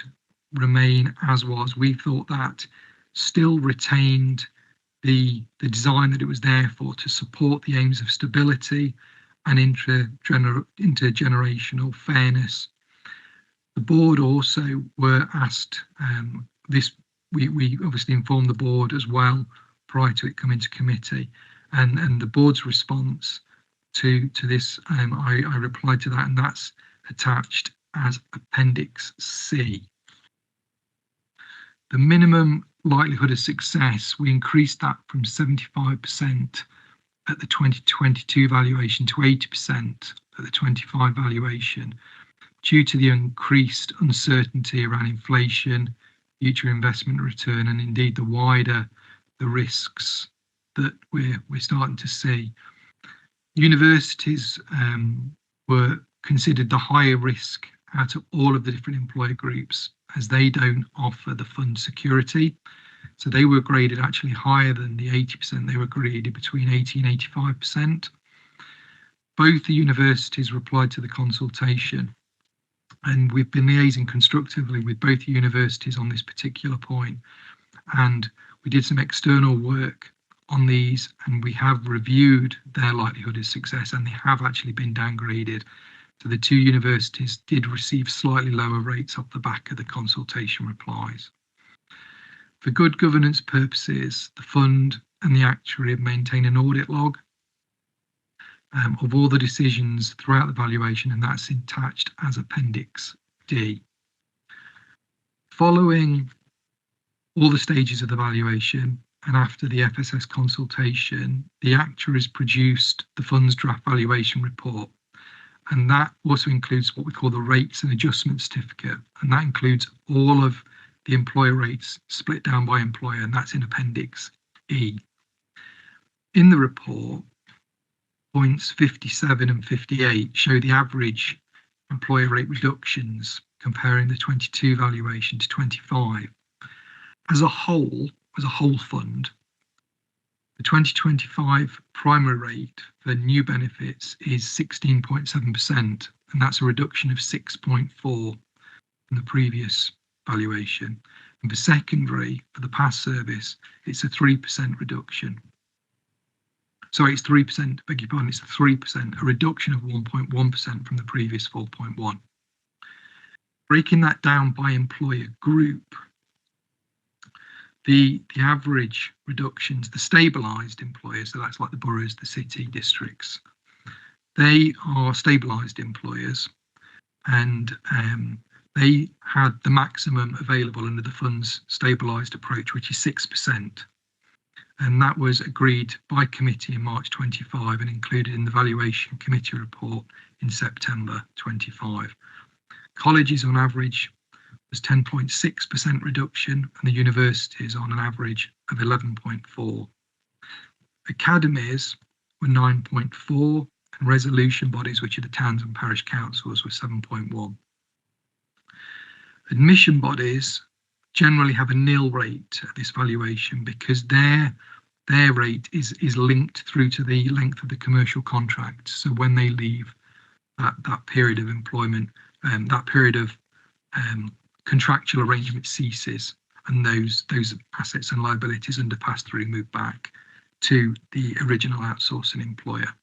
remain as was. We thought that still retained the design that it was there for, to support the aims of stability and intergenerational fairness. The board also were asked this. We obviously informed the board as well prior to it coming to committee, and the board's response to this, I replied to that, and that's attached as Appendix C. The minimum likelihood of success, we increased that from 75% at the 2022 valuation to 80% at the 25 valuation, due to the increased uncertainty around inflation, future investment return, and indeed the wider the risks that we're starting to see. Universities were considered the higher risk out of all of the different employer groups, as they don't offer the fund security. So they were graded actually higher than the 80%. They were graded between 80 and 85%. Both the universities replied to the consultation, and we've been liaising constructively with both universities on this particular point. And we did some external work on these, and we have reviewed their likelihood of success, and they have actually been downgraded. So the two universities did receive slightly lower rates off the back of the consultation replies. For good governance purposes, the fund and the actuary have maintained an audit log of all the decisions throughout the valuation, and that's attached as Appendix D. Following all the stages of the valuation and after the FSS consultation, the actuaries produced the fund's draft valuation report, and that also includes what we call the rates and adjustment certificate, and that includes all of the employer rates split down by employer, and that's in Appendix E. In the report, points 57 and 58 show the average employer rate reductions comparing the 22 valuation to 25. As a whole fund, the 2025 primary rate for new benefits is 16.7%, and that's a reduction of 6.4 from the previous valuation. And for secondary, for the past service, it's a 3% reduction. Sorry, it's 3%, beg your pardon, it's 3%, a reduction of 1.1% from the previous 4.1. Breaking that down by employer group, the average reductions, the stabilised employers, so that's like the boroughs, the city districts, they are stabilised employers, and they had the maximum available under the fund's stabilised approach, which is 6%. And that was agreed by committee in March 25 and included in the valuation committee report in September 25. Colleges on average was 10.6% reduction, and the universities on an average of 11.4. Academies were 9.4, and resolution bodies, which are the towns and parish councils, were 7.1. Admission bodies generally have a nil rate at this valuation because their rate is linked through to the length of the commercial contract. So when they leave that period of employment, that period of contractual arrangement ceases, and those assets and liabilities under pass-through move back to the original outsourcing employer.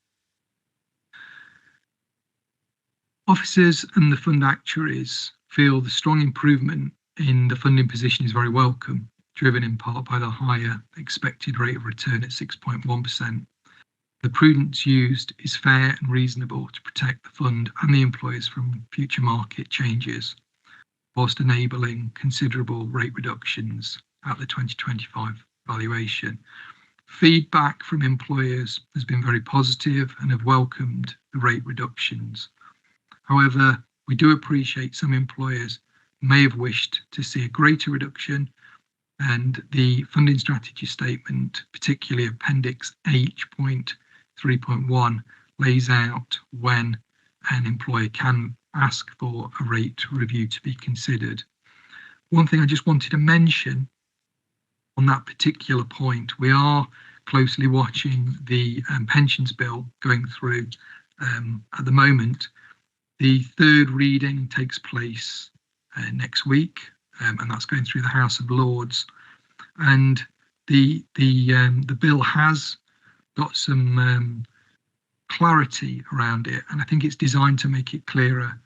Officers and the fund actuaries feel the strong improvement in the funding position is very welcome, driven in part by the higher expected rate of return at 6.1%. The prudence used is fair and reasonable to protect the fund and the employers from future market changes, whilst enabling considerable rate reductions at the 2025 valuation. Feedback from employers has been very positive and have welcomed the rate reductions. However, we do appreciate some employers may have wished to see a greater reduction, and the funding strategy statement, particularly Appendix H.3.1, lays out when an employer can ask for a rate review to be considered. One thing I just wanted to mention on that particular point, we are closely watching the pensions bill going through at the moment. The third reading takes place next week, and that's going through the House of Lords. And the bill has got some clarity around it, and I think it's designed to make it clearer,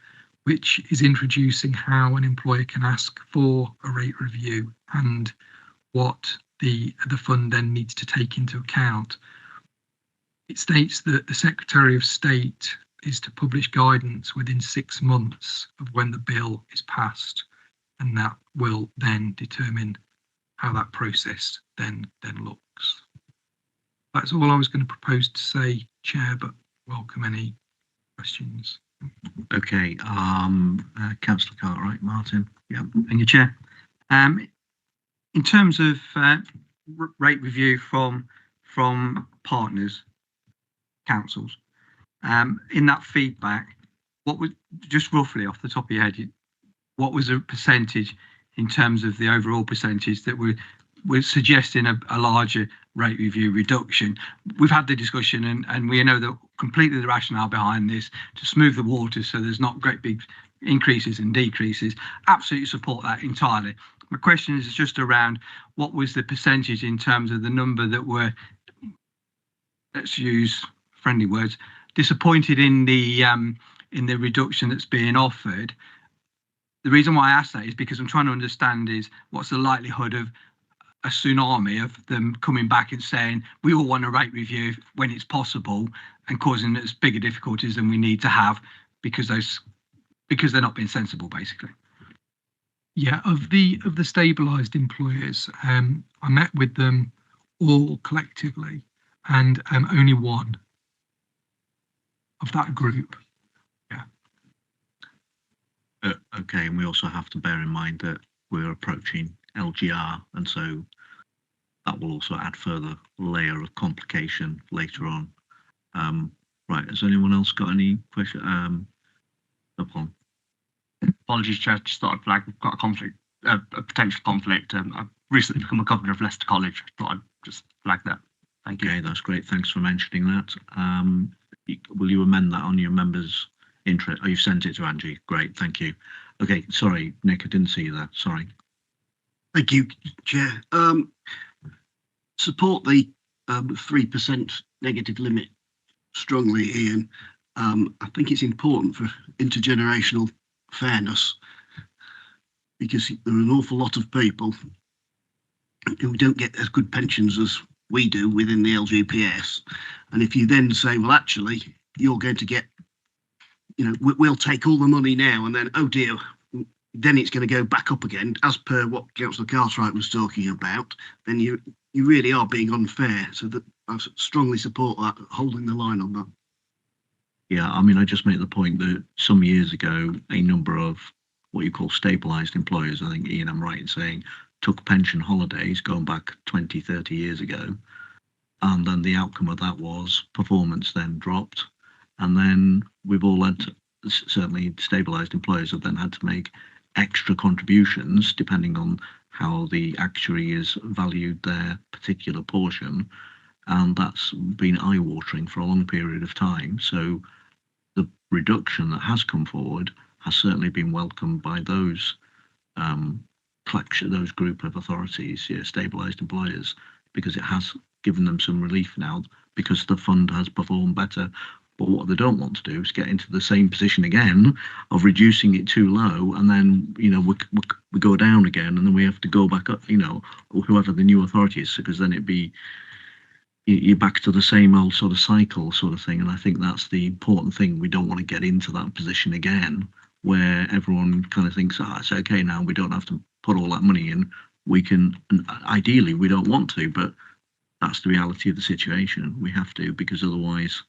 which is introducing how an employer can ask for a rate review and what the fund then needs to take into account. It states that the Secretary of State is to publish guidance within 6 months of when the bill is passed, and that will then determine how that process then looks. That's all I was going to propose to say, Chair, but welcome any questions. Okay, Councillor Cartwright, Martin. Yeah. Thank you, Chair. In terms of rate review from partners, councils, in that feedback, what was, just roughly off the top of your head, what was the percentage in terms of the overall percentage that we're suggesting a larger rate review reduction? We've had the discussion and we know that completely the rationale behind this to smooth the water so there's not great big increases and decreases. Absolutely support that entirely. My question is just around what was the percentage in terms of the number that were, let's use friendly words, disappointed in the reduction that's being offered. The reason why I ask that is because I'm trying to understand is what's the likelihood of a tsunami of them coming back and saying we all want a rate review when it's possible and causing us bigger difficulties than we need to have because they're not being sensible, basically. Yeah, of the stabilised employers, I met with them all collectively, and only one of that group. Yeah. Okay, and we also have to bear in mind that we're approaching LGR, and so that will also add further layer of complication later on. Right, has anyone else got any question? Upon. Apologies, Chair. Just thought I'd flag we've got a conflict, a potential conflict. I've recently become a governor of Leicester College. Thought I'd just flag that. Thank you. Okay, that's great. Thanks for mentioning that. Will you amend that on your members' interest? Oh, you've sent it to Angie. Great, thank you. Okay, sorry, Nick, I didn't see you there. Sorry. Thank you, Chair. Support the 3% negative limit strongly, Ian. I think it's important for intergenerational fairness because there are an awful lot of people who don't get as good pensions as we do within the LGPS. And if you then say, well, actually, you're going to get, you know, we'll take all the money now and then, oh dear, then it's going to go back up again, as per what Councillor Cartwright was talking about, then you really are being unfair. So that I strongly support that, holding the line on that. Yeah, I mean, I just make the point that some years ago, a number of what you call stabilised employers, I think, Ian, I'm right in saying, took pension holidays going back 20, 30 years ago. And then the outcome of that was performance then dropped. And then we've all had to, certainly stabilised employers have then had to make extra contributions depending on how the actuary has valued their particular portion, and that's been eye-watering for a long period of time. So the reduction that has come forward has certainly been welcomed by those those group of authorities, stabilised employers, because it has given them some relief now because the fund has performed better. But what they don't want to do is get into the same position again of reducing it too low, and then we go down again, and then we have to go back up, or whoever the new authority is, because then you're back to the same old sort of cycle sort of thing. And I think that's the important thing. We don't want to get into that position again where everyone kind of thinks, it's okay now, we don't have to put all that money in. We can, and ideally we don't want to, but that's the reality of the situation. We have to, because otherwise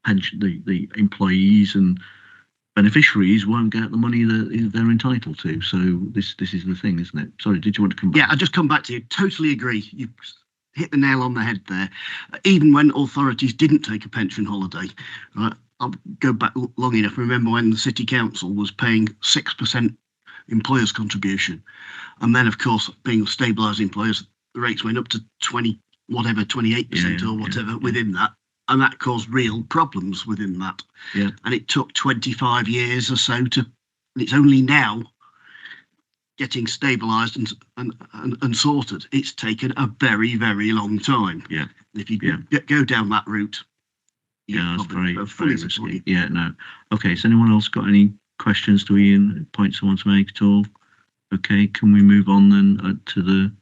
the employees and beneficiaries won't get the money that they're entitled to. So this is the thing, isn't it? Sorry, did you want to come back? Yeah, I just come back to you. Totally agree. You hit the nail on the head there. Even when authorities didn't take a pension holiday, right? I'll go back long enough. Remember when the City Council was paying 6% employers' contribution, and then of course being stabilised employers, the rates went up to 28% or whatever within that, and that caused real problems within that. Yeah. And it took 25 years or so and it's only now getting stabilised and sorted. It's taken a very, very long time. Yeah. If you go down that route. Yeah, that's very risky. Yeah, no. Okay, has anyone else got any questions to Ian, points they want to make at all? Okay, can we move on then to the,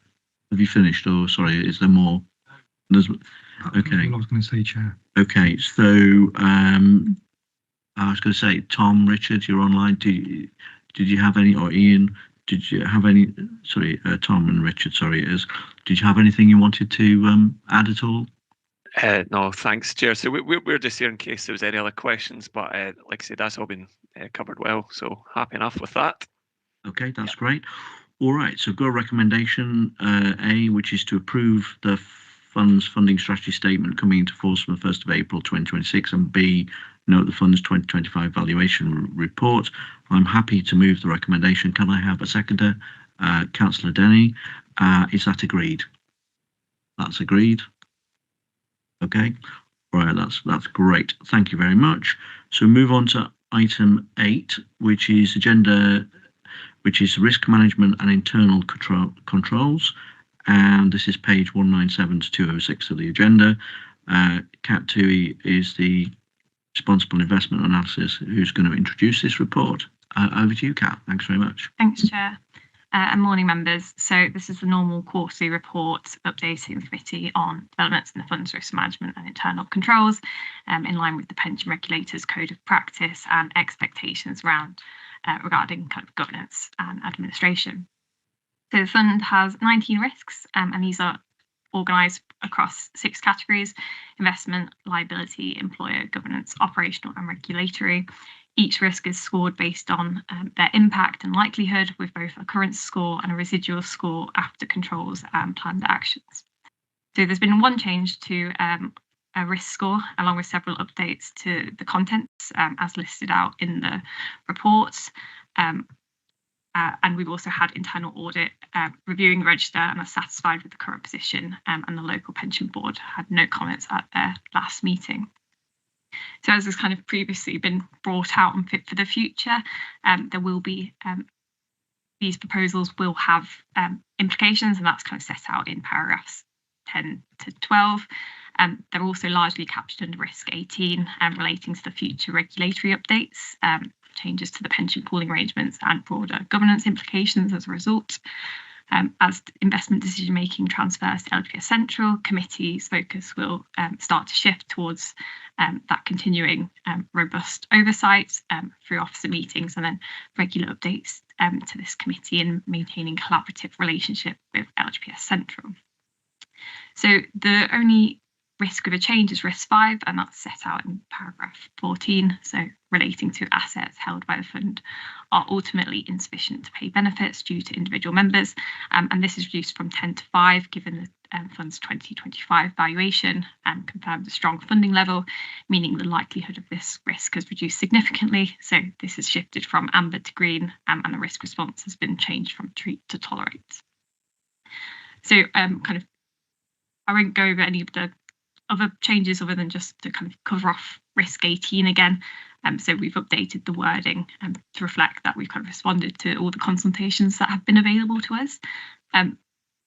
have you finished, or sorry, is there more? Okay. I was going to say, Chair. Okay, so I was going to say, Tom, Richard, you're online. Did you have any, or Ian, did you have any, sorry, Tom and Richard, sorry it is, did you have anything you wanted to add at all? No, thanks, Chair. So we're just here in case there was any other questions, but like I said, that's all been covered well, so happy enough with that. Okay, that's great. All right, so I've got a recommendation, A, which is to approve the fund's funding strategy statement coming into force from the 1st of April 2026, and B, note the fund's 2025 valuation report. I'm happy to move the recommendation. Can I have a seconder? Councillor Denny, is that agreed? That's agreed. Okay, all right, that's great. Thank you very much. So move on to item 8, which is risk management and internal controls. And this is page 197 to 206 of the agenda. Kat Toohey is the responsible investment analysis who's going to introduce this report. Over to you, Kat. Thanks very much. Thanks, Chair. And morning, members. So this is the normal quarterly report updating the committee on developments in the fund's risk management and internal controls, in line with the pension regulators' code of practice and expectations regarding kind of governance and administration. So the fund has 19 risks, and these are organised across 6 categories: investment, liability, employer, governance, operational and regulatory. Each risk is scored based on their impact and likelihood, with both a current score and a residual score after controls and planned actions. So there's been one change to a risk score, along with several updates to the contents as listed out in the reports. And we've also had internal audit reviewing the register and are satisfied with the current position, and the local pension board had no comments at their last meeting. So as has kind of previously been brought out and fit for the future, there will be, these proposals will have implications, and that's kind of set out in paragraphs 10 to 12. They're also largely captured under risk 18 relating to the future regulatory updates, changes to the pension pooling arrangements and broader governance implications as a result. As investment decision-making transfers to LGPS Central, committee's focus will start to shift towards that continuing robust oversight through officer meetings and then regular updates to this committee and maintaining collaborative relationship with LGPS Central. So the only risk of a change is risk 5, and that's set out in paragraph 14. So relating to assets held by the fund are ultimately insufficient to pay benefits due to individual members, and this is reduced from 10 to 5 given Fund's 2025 valuation confirmed a strong funding level, meaning the likelihood of this risk has reduced significantly. So this has shifted from amber to green, and the risk response has been changed from treat to tolerate. So I won't go over any of the other changes other than just to kind of cover off risk 18 again. So we've updated the wording to reflect that we've kind of responded to all the consultations that have been available to us.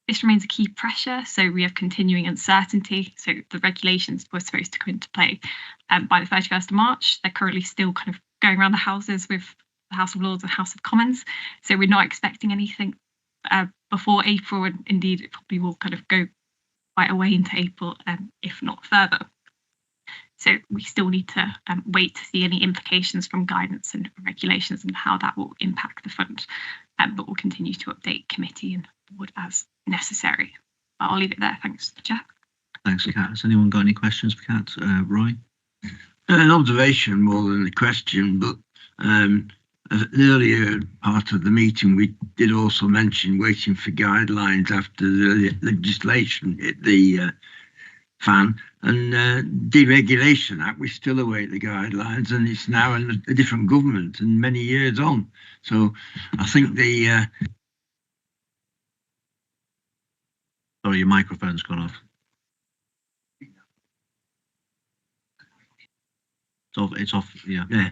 This remains a key pressure, so we have continuing uncertainty. So the regulations were supposed to come into play by the 31st of March. They're currently still kind of going around the houses with the House of Lords and House of Commons. So we're not expecting anything before April, and indeed it probably will kind of go quite a way into April, if not further. So we still need to wait to see any implications from guidance and regulations and how that will impact the fund. But we'll continue to update committee and board as necessary. But I'll leave it there. Thanks, Chair. Thanks, Kat. Has anyone got any questions for Kat? Roy? An observation more than a question, but an earlier part of the meeting, we did also mention waiting for guidelines after the legislation hit the fan. And Deregulation Act, we still await the guidelines, and it's now in a different government and many years on. So I think the... Sorry, your microphone's gone off. It's off, yeah. Yeah.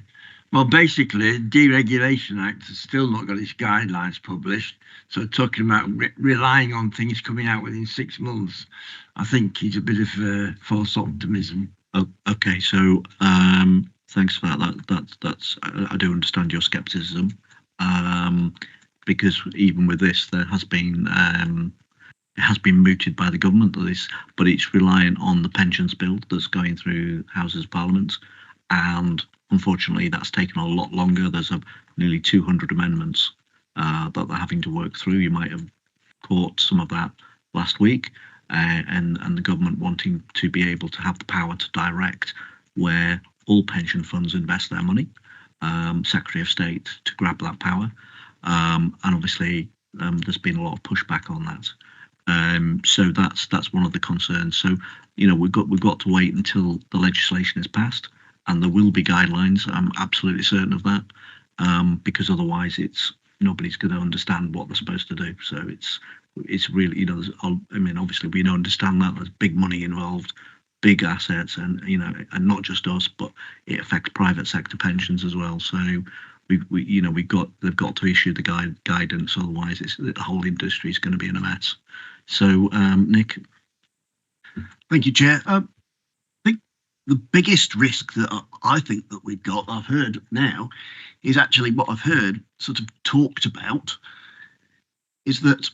Well, basically, Deregulation Act has still not got its guidelines published. So talking about relying on things coming out within 6 months, I think is a bit of false optimism. Oh, okay, so thanks for that. That's I do understand your scepticism, because even with this, there has been it has been mooted by the government, but it's reliant on the pensions bill that's going through Houses of Parliament, and unfortunately that's taken a lot longer. There's nearly 200 amendments that they're having to work through. You might have caught some of that last week, and the government wanting to be able to have the power to direct where all pension funds invest their money. Secretary of State to grab that power, and obviously there's been a lot of pushback on that. So that's one of the concerns. So we've got to wait until the legislation is passed, and there will be guidelines. I'm absolutely certain of that, because otherwise nobody's going to understand what they're supposed to do. So it's really obviously we don't understand that there's big money involved, big assets, and and not just us, but it affects private sector pensions as well. So they've got to issue the guidance, otherwise the whole industry is going to be in a mess. So Nick. Thank you, Chair. I think the biggest risk that I think that we've got, I've heard now, is actually what I've heard sort of talked about, is that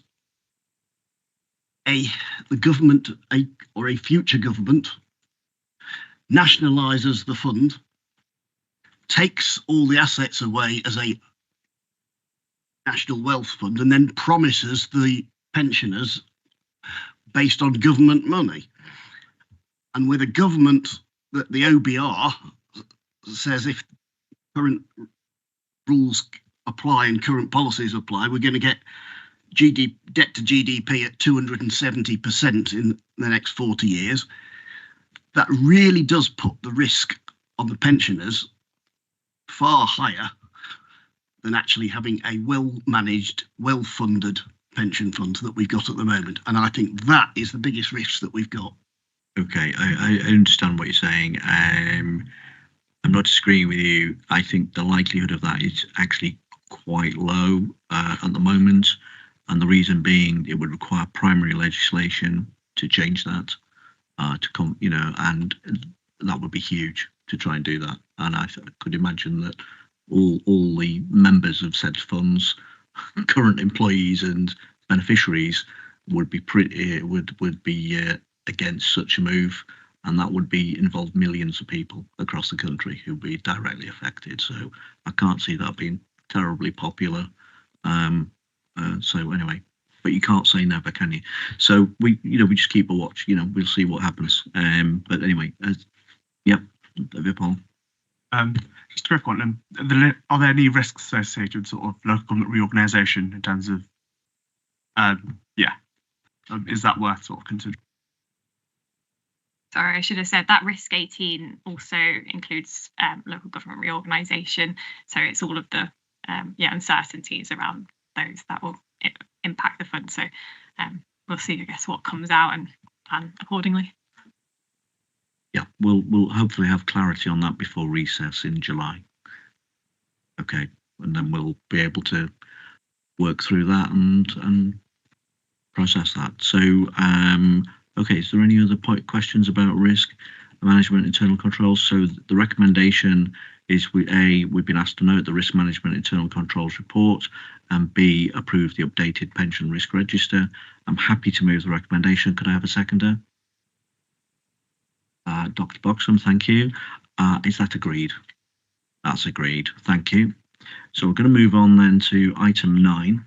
the government or a future government nationalises the fund, takes all the assets away as a national wealth fund, and then promises the pensioners based on government money. And with a government that the OBR says if current rules apply and current policies apply, we're going to get debt to GDP at 270% in the next 40 years. That really does put the risk on the pensioners far higher than actually having a well-managed, well-funded pension fund that we've got at the moment. And I think that is the biggest risk that we've got. Okay, I understand what you're saying. I'm not disagreeing with you. I think the likelihood of that is actually quite low at the moment. And the reason being, it would require primary legislation to change that, and that would be huge to try and do that. And I could imagine that all the members of said funds, current employees and beneficiaries, would be against such a move, and that would involve millions of people across the country who would be directly affected. So I can't see that being terribly popular. So anyway, but you can't say never, can you? So we just keep a watch. We'll see what happens. But anyway, Paul. Just a quick one. Are there any risks associated with sort of local government reorganisation in terms of, Is that worth sort of considering? Sorry, I should have said that risk 18 also includes local government reorganisation. So it's all of the uncertainties around those that will impact the fund. So we'll see, I guess, what comes out and plan accordingly. Yeah, we'll hopefully have clarity on that before recess in July. Okay, and then we'll be able to work through that and process that. So, okay, is there any other questions about risk management, internal controls? So the recommendation is we've been asked to note the risk management internal controls report, and B, approve the updated pension risk register. I'm happy to move the recommendation. Could I have a seconder? Dr. Boxham, thank you. Is that agreed? That's agreed. Thank you. So we're going to move on then to item 9,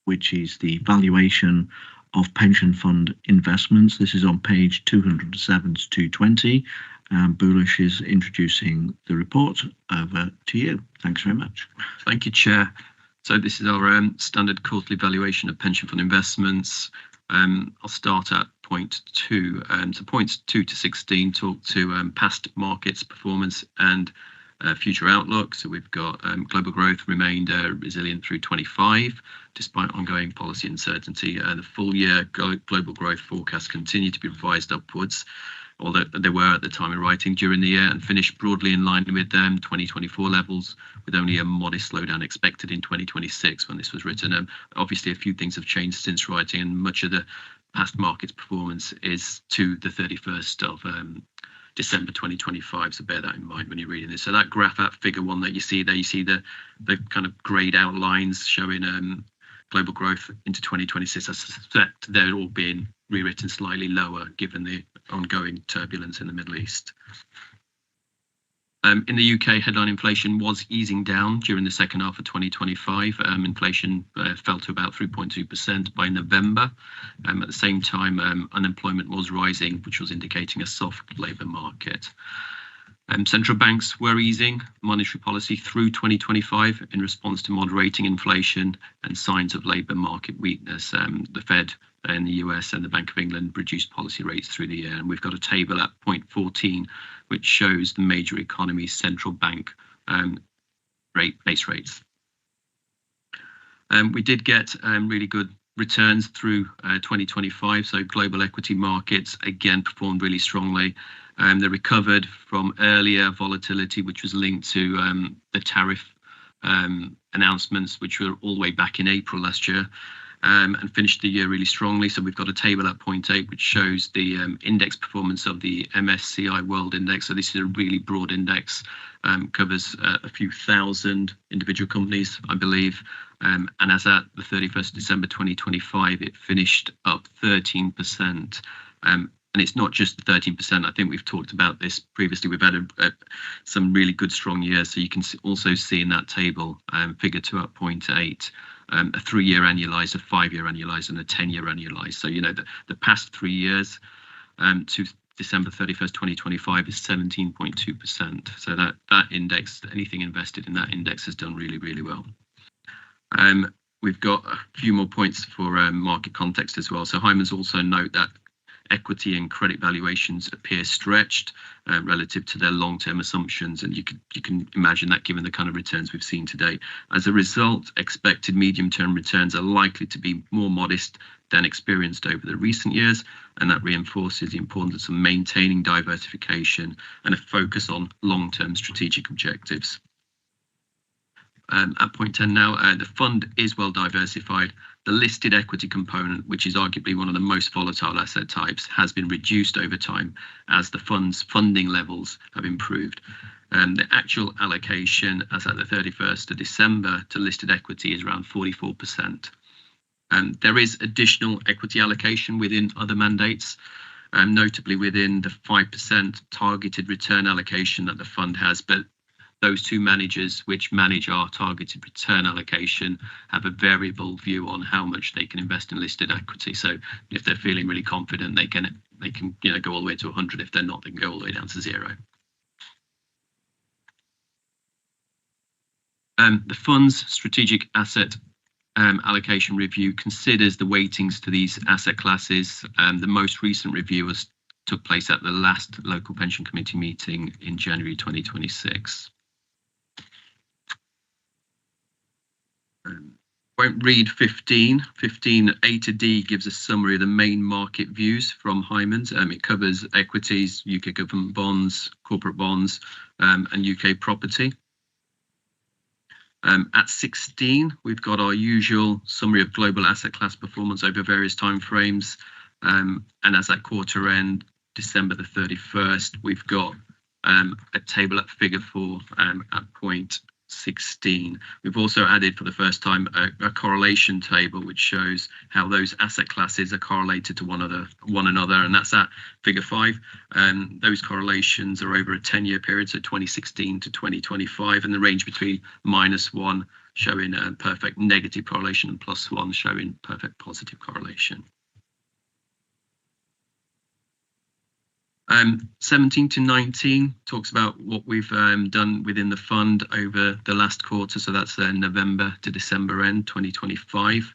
which is the valuation of pension fund investments. This is on page 207 to 220. Bulish is introducing the report. Over to you. Thanks very much. Thank you, Chair. So this is our standard quarterly valuation of pension fund investments. I'll start at point 2. So points 2 to 16 talk to past markets performance and future outlook. So we've got global growth remained resilient through 25, despite ongoing policy uncertainty. The full year global growth forecasts continue to be revised upwards, although they were at the time of writing during the year, and finished broadly in line with 2024 levels, with only a modest slowdown expected in 2026 when this was written. Obviously, a few things have changed since writing, and much of the past markets performance is to the 31st of December 2025, so bear that in mind when you're reading this. So that graph at figure 1 that you see there, you see the kind of greyed out lines showing global growth into 2026. I suspect they're all being rewritten slightly lower given the ongoing turbulence in the Middle East. In the UK, headline inflation was easing down during the second half of 2025. Inflation fell to about 3.2% by November. At the same time, unemployment was rising, which was indicating a soft labour market. Central banks were easing monetary policy through 2025 in response to moderating inflation and signs of labour market weakness. The Fed in the US and the Bank of England reduced policy rates through the year, and we've got a table at point 14 which shows the major economies' central bank base rates. We did get really good returns through 2025, so global equity markets again performed really strongly. They recovered from earlier volatility, which was linked to the tariff announcements, which were all the way back in April last year, and finished the year really strongly. So we've got a table at point 8, which shows the index performance of the MSCI World Index. So this is a really broad index, covers a few thousand individual companies, I believe. And as at the 31st of December 2025, it finished up 13%. And it's not just the 13%. I think we've talked about this previously. We've had some really good, strong years. So you can also see in that table, figure 2 at point 8, a 3-year annualized, a 5-year annualized, and a 10-year annualized. So, you know, the past 3 years to December 31st, 2025 is 17.2%. So that index, anything invested in that index has done really, really well. We've got a few more points for market context as well. So Hyman's also note that equity and credit valuations appear stretched relative to their long-term assumptions, and you can imagine that given the kind of returns we've seen today. As a result, expected medium-term returns are likely to be more modest than experienced over the recent years, and that reinforces the importance of maintaining diversification and a focus on long-term strategic objectives. At point 10 now, the fund is well diversified. The listed equity component, which is arguably one of the most volatile asset types, has been reduced over time as the fund's funding levels have improved. The actual allocation as at the 31st of December to listed equity is around 44%. There is additional equity allocation within other mandates, notably within the 5% targeted return allocation that the fund has, but those two managers which manage our targeted return allocation have a variable view on how much they can invest in listed equity. So if they're feeling really confident, they can go all the way to 100. If they're not, they can go all the way down to 0. The fund's strategic asset allocation review considers the weightings to these asset classes. The most recent review took place at the last local pension committee meeting in January 2026. Won't read 15. 15 A to D gives a summary of the main market views from Hymans. It covers equities, UK government bonds, corporate bonds, and UK property. At 16, we've got our usual summary of global asset class performance over various timeframes. And as at quarter end, December the 31st, we've got a table at figure 4 at point 16. We've also added for the first time a correlation table which shows how those asset classes are correlated to one another, and that's at figure 5. Those correlations are over a 10-year period, so 2016 to 2025, and the range between -1 showing a perfect negative correlation and +1 showing perfect positive correlation. 17 to 19 talks about what we've done within the fund over the last quarter, so that's November to December end 2025.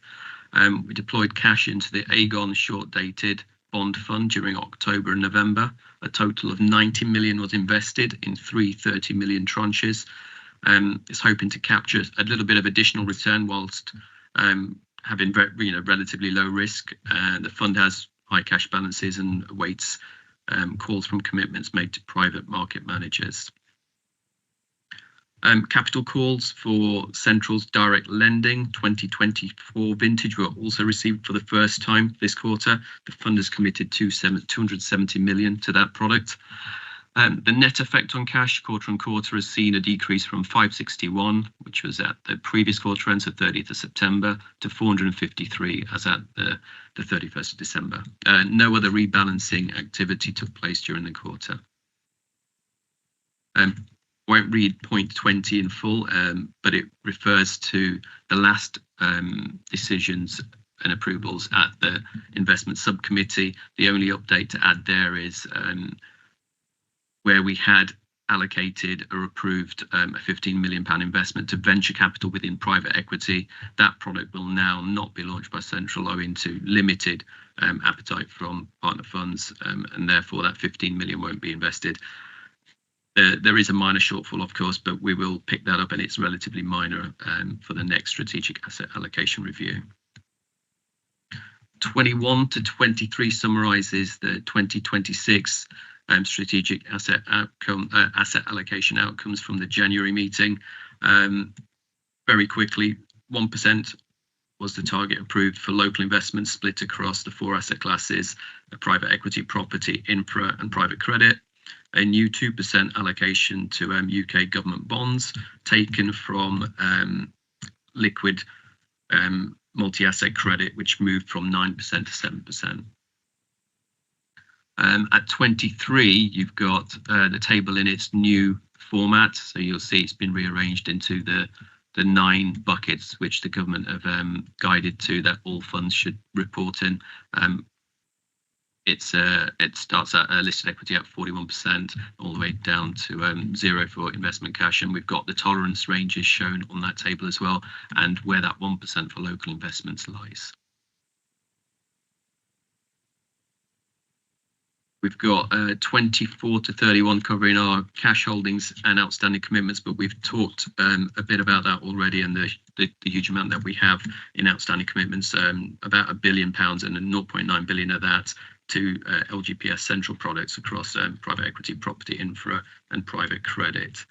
We deployed cash into the Aegon short-dated bond fund during October and November. A total of 90 million was invested in 3 30 million tranches. It's hoping to capture a little bit of additional return whilst having relatively low risk. The fund has high cash balances and awaits calls from commitments made to private market managers. Capital calls for Central's direct lending 2024 vintage were also received for the first time this quarter. The fund has committed 270 million to that product. The net effect on cash quarter on quarter has seen a decrease from 561, which was at the previous quarter end, so 30th of September, to 453 as at the 31st of December. No other rebalancing activity took place during the quarter. Won't read point 20 in full, but it refers to the last decisions and approvals at the investment subcommittee. The only update to add there is where we had allocated or approved a £15 million investment to venture capital within private equity. That product will now not be launched by Central owing to limited appetite from partner funds, and therefore that 15 million won't be invested. There is a minor shortfall, of course, but we will pick that up, and it's relatively minor for the next strategic asset allocation review. 21 to 23 summarises the 2026 strategic asset allocation outcomes from the January meeting. Very quickly, 1% was the target approved for local investments split across the 4 asset classes: private equity, property, infra, and private credit. A new 2% allocation to UK government bonds taken from liquid multi-asset credit, which moved from 9% to 7%. At 23, you've got the table in its new format. So you'll see it's been rearranged into the 9 buckets, which the government have guided to that all funds should report in. It starts at listed equity at 41%, all the way down to 0 for investment cash. And we've got the tolerance ranges shown on that table as well, and where that 1% for local investments lies. We've got 24 to 31 covering our cash holdings and outstanding commitments, but we've talked a bit about that already, and the huge amount that we have in outstanding commitments, about £1 billion, and 0.9 billion of that to LGPS Central products across private equity, property, infra, and private credit.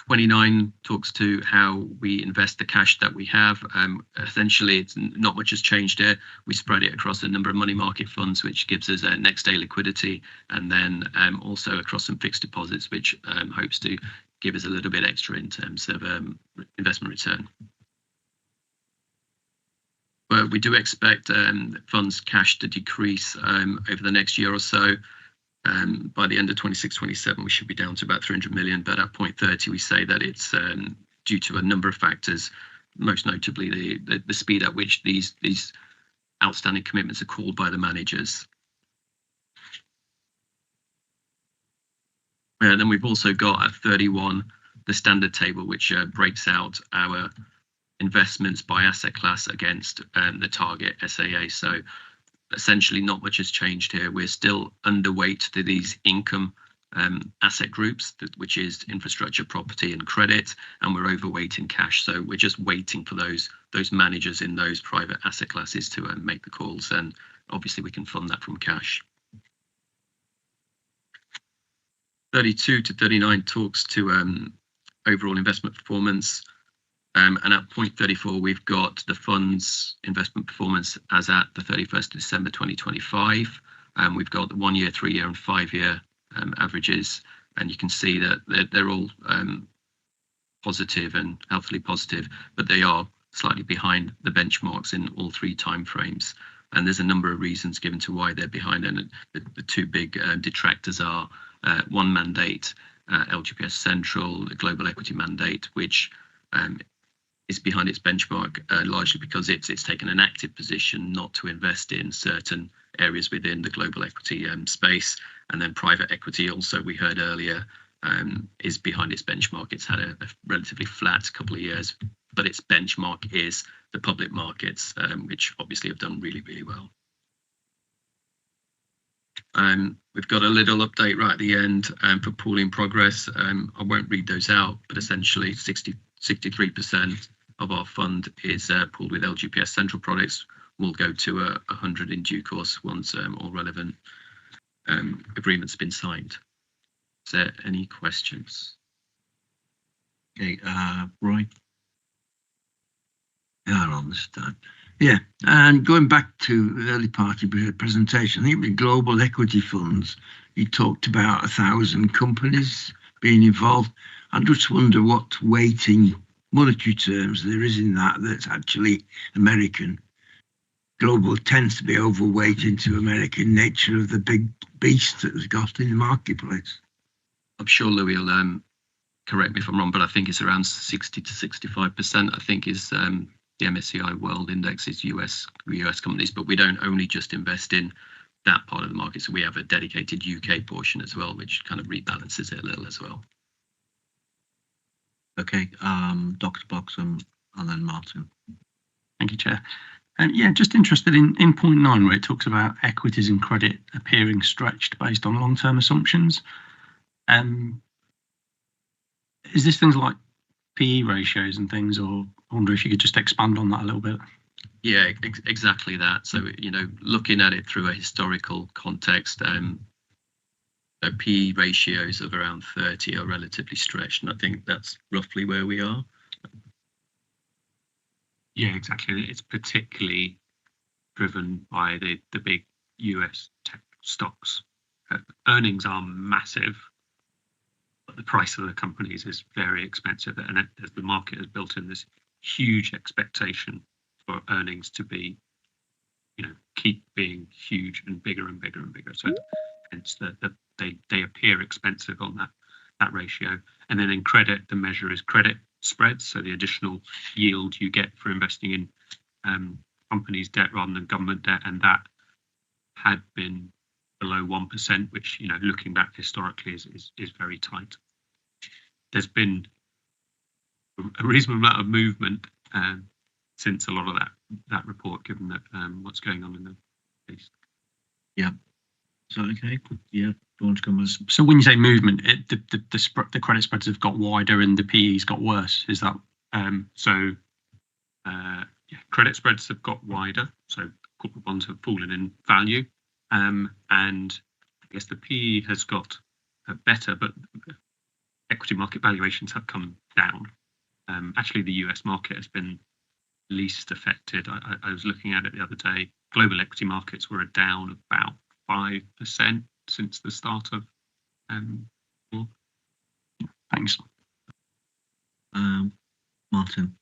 29 talks to how we invest the cash that we have. Essentially, it's not much has changed here. We spread it across a number of money market funds, which gives us a next day liquidity, and then also across some fixed deposits, which hopes to give us a little bit extra in terms of investment return. But we do expect funds cash to decrease over the next year or so. By the end of 26-27, we should be down to about 300 million. But at point 30, we say that it's due to a number of factors, most notably the speed at which these outstanding commitments are called by the managers. Then we've also got at 31 the standard table, which breaks out our investments by asset class against the target SAA. So essentially not much has changed here. We're still underweight to these income asset groups, which is infrastructure, property and credit, and we're overweight in cash. So we're just waiting for those managers in those private asset classes to make the calls, and obviously we can fund that from cash. 32 to 39 talks to overall investment performance. And at point 34, we've got the fund's investment performance as at the 31st of December 2025. We've got the 1 year, 3 year and 5 year averages, and you can see that they're all positive and healthily positive, but they are slightly behind the benchmarks in all three timeframes. And there's a number of reasons given to why they're behind, and the two big detractors are one mandate, LGPS Central, the global equity mandate, which is behind its benchmark largely because it's taken an active position not to invest in certain areas within the global equity space. And then private equity, also we heard earlier, is behind its benchmark. It's had a relatively flat couple of years, but its benchmark is the public markets, which obviously have done really, really well. We've got a little update right at the end for pooling progress. I won't read those out, but essentially 63% of our fund is pooled with LGPS Central products. We'll go to 100 in due course once all relevant agreements have been signed. Is there any questions? Okay, Roy. Yeah, I understand. Yeah, and going back to the early part of the presentation, I think with global equity funds, you talked about 1,000 companies being involved. I just wonder what weighting, monetary terms, there is in that that's actually American. Global tends to be overweight into American nature of the big beast that has got in the marketplace. I'm sure Louis will correct me if I'm wrong, but I think it's around 60 to 65%. I think is the MSCI World Index is US companies, but we don't only just invest in that part of the market. So we have a dedicated UK portion as well, which kind of rebalances it a little as well. Okay, Dr. Bloxham and then Martin. Thank you, Chair. Yeah, just interested in point 9, where it talks about equities and credit appearing stretched based on long-term assumptions. Is this things like PE ratios and things, or I wonder if you could just expand on that a little bit? Yeah, exactly that. So, you know, looking at it through a historical context, PE ratios of around 30 are relatively stretched, and I think that's roughly where we are. Yeah, exactly. It's particularly driven by the big US tech stocks. Earnings are massive, but the price of the companies is very expensive, and as the market has built in this huge expectation for earnings to be, you know, keep being huge and bigger and bigger and bigger. So hence that they appear expensive on that ratio. And then in credit, the measure is credit spreads, so the additional yield you get for investing in companies' debt rather than government debt, and that had been below 1%, which, you know, looking back historically is very tight. There's been a reasonable amount of movement since a lot of that report, given that what's going on in the East. Yeah. Is that okay? Yeah. Do you want to come with? So when you say movement, the credit spreads have got wider and the PE's got worse. Is that yeah, credit spreads have got wider, so corporate bonds have fallen in value, and I guess the PE has got better, but equity market valuations have come down. Actually, the US market has been least affected. I was looking at it the other day. Global equity markets were down about 5% since the start of war. Thanks. Martin.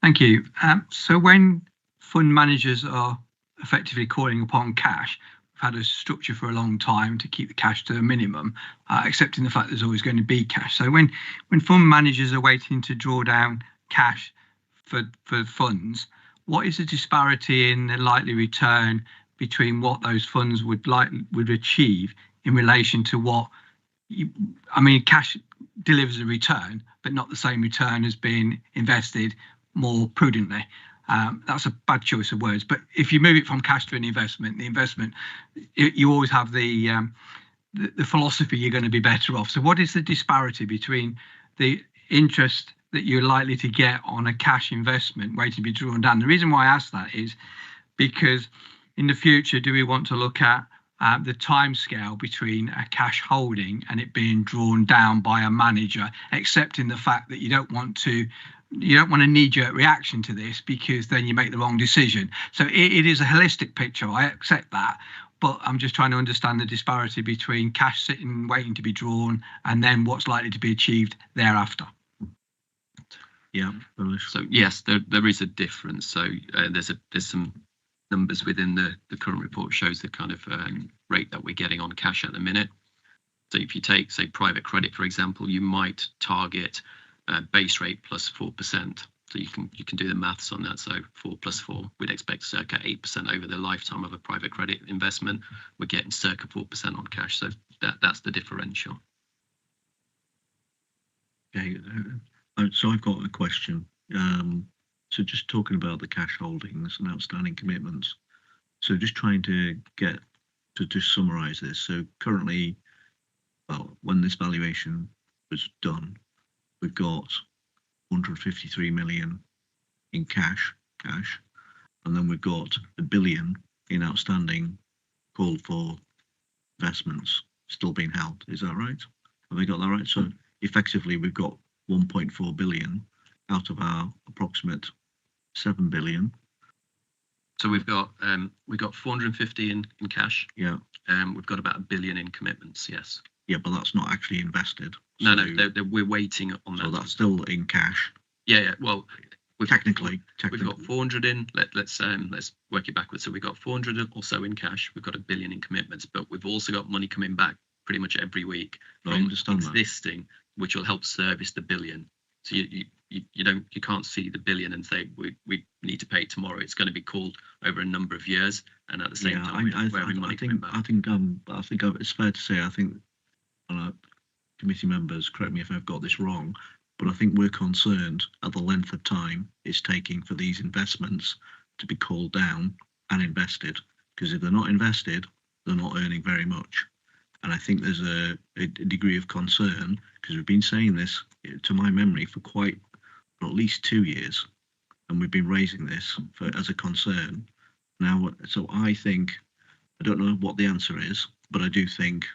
Thank you. So when fund managers are effectively calling upon cash, we've had a structure for a long time to keep the cash to a minimum, accepting the fact there's always going to be cash. So when fund managers are waiting to draw down cash for funds, what is the disparity in the likely return between what those funds would achieve in relation to what I mean, cash delivers a return, but not the same return as being invested more prudently. That's a bad choice of words. But if you move it from cash to an investment, you always have the philosophy you're going to be better off. So what is the disparity between the interest that you're likely to get on a cash investment waiting to be drawn down? The reason why I ask that is because in the future, do we want to look at the time scale between a cash holding and it being drawn down by a manager, accepting the fact that you don't want a knee-jerk reaction to this, because then you make the wrong decision. So it is a holistic picture. I accept that, but I'm just trying to understand the disparity between cash sitting waiting to be drawn and then what's likely to be achieved thereafter. Yeah. So yes, there is a difference. So there's some numbers within the current report shows the kind of rate that we're getting on cash at the minute. So if you take, say, private credit, for example, you might target base rate plus 4%. So you can do the maths on that. So 4 plus 4, we'd expect circa 8% over the lifetime of a private credit investment. We're getting circa 4% on cash. So that's the differential. Okay. So I've got a question. So just talking about the cash holdings and outstanding commitments. So just trying to get to just summarise this. So currently, well, when this valuation was done, we've got 153 million in cash, and then we've got $1 billion in outstanding called for investments still being held. Is that right? Have I got that right? So effectively, we've got 1.4 billion out of our approximate 7 billion. So we've got 450 in cash. Yeah. We've got about $1 billion in commitments. Yes. Yeah, but that's not actually invested. No, So- no, we're waiting on that. So that's still in cash. Yeah. Well, Technically. we've got 400 in. Let's work it backwards. So we've got 400 or so in cash. We've got $1 billion in commitments, but we've also got money coming back pretty much every week I from understand that. existing, which will help service the $1 billion. So you can't see the $1 billion and say we need to pay it tomorrow. It's going to be called over a number of years, and at the same time we're having money coming back. I think it's fair to say, I think committee members, correct me if I've got this wrong, but I think we're concerned at the length of time it's taking for these investments to be called down and invested. Because if they're not invested, they're not earning very much. And I think there's a degree of concern, because we've been saying this, to my memory, for at least 2 years, and we've been raising this as a concern. Now, so I think, I don't know what the answer is, but I do think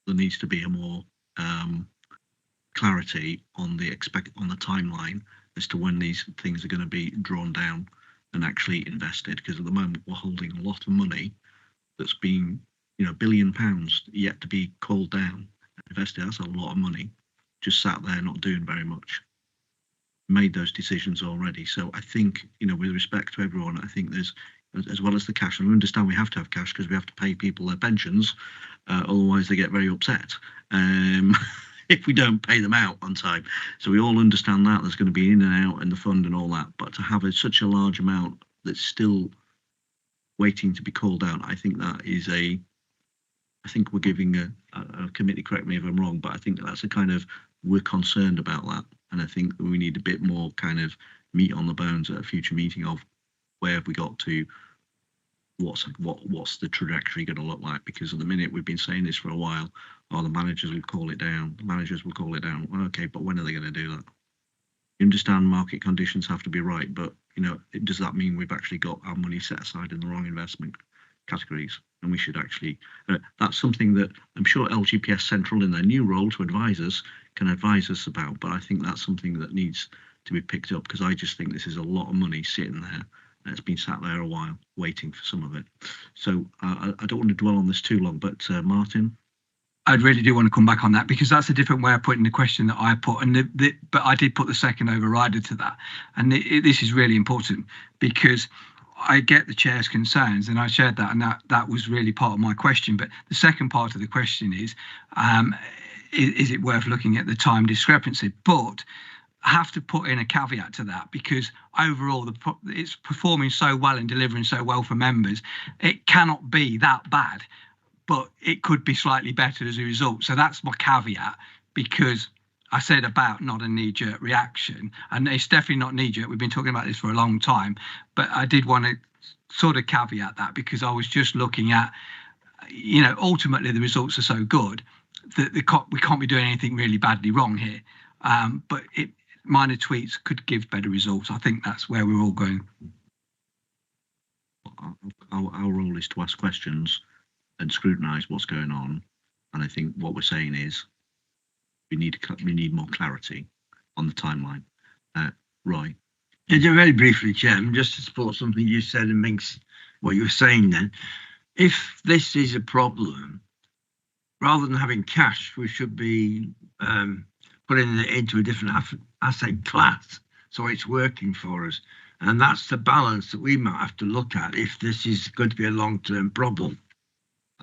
there needs to be a more clarity on the timeline as to when these things are going to be drawn down and actually invested. Because at the moment we're holding a lot of money that's been, £1 billion yet to be called down and invested. That's a lot of money just sat there not doing very much. Made those decisions already. So I think, with respect to everyone, I think there's, as well as the cash, and we understand we have to have cash because we have to pay people their pensions, otherwise they get very upset if we don't pay them out on time. So we all understand that there's going to be in and out in the fund and all that, but to have such a large amount that's still waiting to be called out, I think that is I think we're giving a committee, correct me if I'm wrong, but I think that's a kind of, we're concerned about that. And I think that we need a bit more kind of meat on the bones at a future meeting of where have we got to, what's the trajectory going to look like? Because at the minute we've been saying this for a while, the managers will call it down. The managers will call it down. Well, okay, but when are they going to do that? You understand market conditions have to be right, but does that mean we've actually got our money set aside in the wrong investment categories? And we should actually, that's something that I'm sure LGPS Central in their new role to advise us can advise us about, but I think that's something that needs to be picked up, because I just think this is a lot of money sitting there and it's been sat there a while waiting for some of it. So I don't want to dwell on this too long, but Martin? I really do want to come back on that, because that's a different way of putting the question that I put, and but I did put the second overrider to that, and this is really important because I get the chair's concerns, and I shared that, and that was really part of my question. But the second part of the question is it worth looking at the time discrepancy? But I have to put in a caveat to that, because overall it's performing so well and delivering so well for members, it cannot be that bad. but it could be slightly better as a result. So that's my caveat, because I said about not a knee-jerk reaction, and it's definitely not knee-jerk. We've been talking about this for a long time, but I did want to sort of caveat that, because I was just looking at, ultimately the results are so good that we can't be doing anything really badly wrong here. But minor tweaks could give better results. I think that's where we're all going. Our role is to ask questions and scrutinise what's going on, and I think what we're saying is we need more clarity on the timeline. Roy. Yeah, very briefly, Chairman, just to support something you said and makes what you were saying then. If this is a problem, rather than having cash, we should be putting it into a different asset class so it's working for us. And that's the balance that we might have to look at if this is going to be a long-term problem.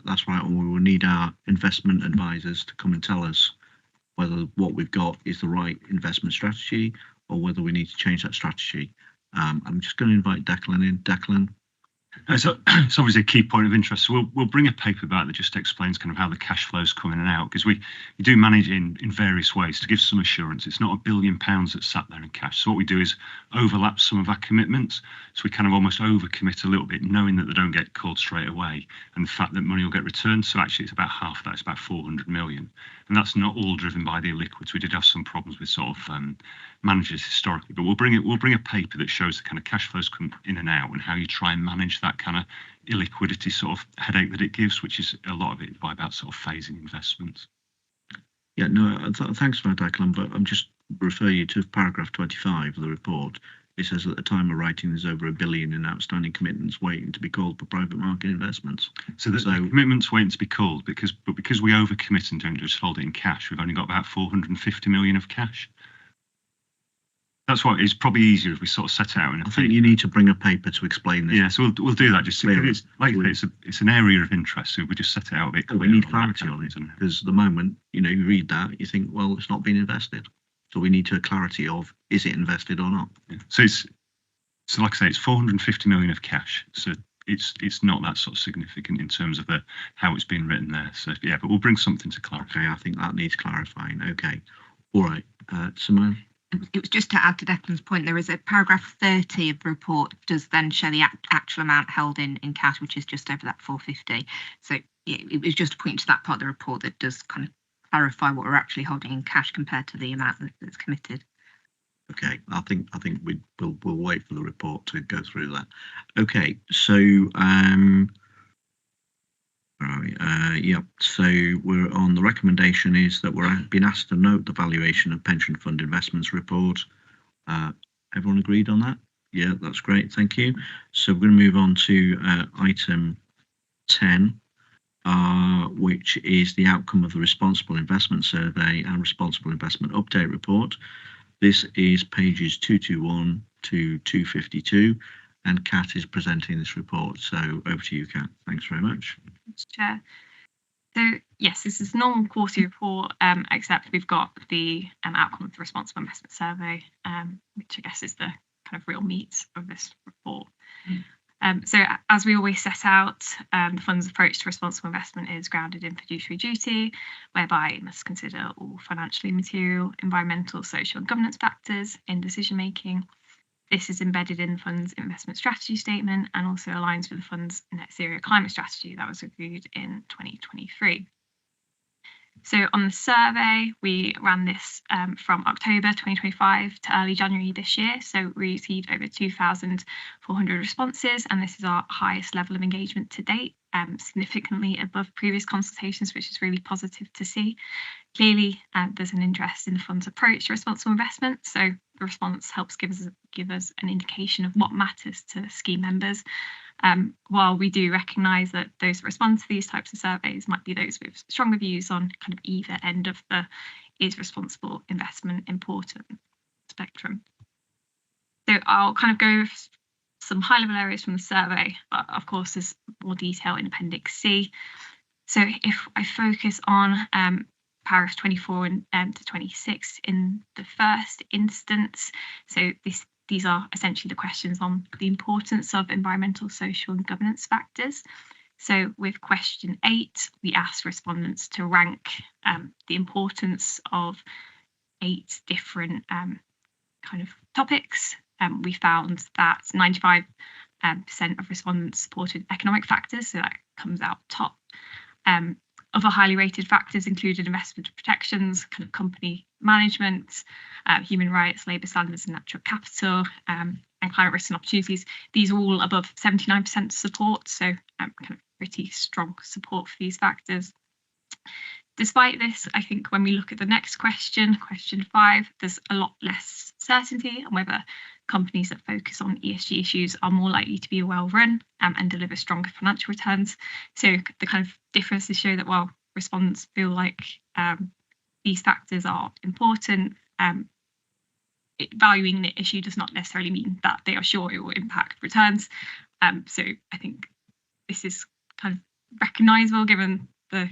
That's right, and we will need our investment advisors to come and tell us whether what we've got is the right investment strategy or whether we need to change that strategy. I'm just going to invite Declan in. Declan. So it's obviously a key point of interest. So we'll bring a paper back that just explains kind of how the cash flows come in and out, because we do manage in various ways to give some assurance. It's not £1 billion that's sat there in cash. So what we do is overlap some of our commitments. So we kind of almost overcommit a little bit, knowing that they don't get called straight away, and the fact that money will get returned. So actually it's about half that. It's about 400 million. And that's not all driven by the illiquids. We did have some problems with sort of managers historically, but we'll bring a paper that shows the kind of cash flows come in and out and how you try and manage that kind of illiquidity sort of headache that it gives, which is a lot of it by about sort of phasing investments. Yeah, no, thanks for that, Declan, but I'm just refer you to paragraph 25 of the report. It says at the time of writing there's over £1 billion in outstanding commitments waiting to be called for private market investments. So the commitments waiting to be called, because we overcommit and don't just hold it in cash, we've only got about 450 million of cash. That's why it's probably easier if we sort of set it out in a I think you need to bring a paper to explain this. Yeah, so we'll do that. Just it's like it's an area of interest, so we just set it out a bit. We need clarity on it, because at the moment, you read that, you think, well, it's not been invested. So we need to clarity of, is it invested or not? Yeah. So like I say, it's 450 million of cash. So it's not that sort of significant in terms of how it's been written there. So yeah, but we'll bring something to clarify. Okay, I think that needs clarifying. Okay, all right, Simone. It was just to add to Declan's point, there is a paragraph 30 of the report does then show the actual amount held in cash, which is just over that 450. So yeah, it was just a point to that part of the report that does kind of clarify what we're actually holding in cash compared to the amount that's committed. Okay, I think we'll wait for the report to go through that. Okay, so so we're on the recommendation is that we're being asked to note the valuation of pension fund investments report. Everyone agreed on that? Yeah, that's great, thank you. So we're going to move on to item 10, which is the outcome of the Responsible Investment Survey and Responsible Investment Update Report. This is pages 221 to 252. And Kat is presenting this report. So over to you, Kat. Thanks very much. Thanks, Chair. So yes, this is a normal quarterly report, except we've got the outcome of the Responsible Investment Survey, which I guess is the kind of real meat of this report. So as we always set out, the fund's approach to responsible investment is grounded in fiduciary duty, whereby it must consider all financially material, environmental, social and governance factors in decision making. This is embedded in the fund's investment strategy statement and also aligns with the fund's net zero climate strategy that was agreed in 2023. So on the survey, we ran this from October 2025 to early January this year. So we received over 2,400 responses, and this is our highest level of engagement to date, significantly above previous consultations, which is really positive to see. Clearly, there's an interest in the fund's approach to responsible investment. So the response helps give us an indication of what matters to scheme members. While we do recognise that those that respond to these types of surveys might be those with stronger views on kind of either end of the is responsible investment important spectrum. So I'll kind of go some high-level areas from the survey, but of course there's more detail in Appendix C. So if I focus on paragraphs 24 and to 26 in the first instance, so these are essentially the questions on the importance of environmental, social and governance factors. So with question 8, we asked respondents to rank the importance of 8 different kind of topics. We found that 95% of respondents supported economic factors, so that comes out top. Other highly rated factors included investment protections, kind of company management, human rights, labour standards and natural capital, and climate risks and opportunities. These are all above 79% support, so kind of pretty strong support for these factors. Despite this, I think when we look at the next question, question 5, there's a lot less certainty on whether companies that focus on ESG issues are more likely to be well run and deliver stronger financial returns. So the kind of differences show that while respondents feel like these factors are important, valuing the issue does not necessarily mean that they are sure it will impact returns. So I think this is kind of recognisable given the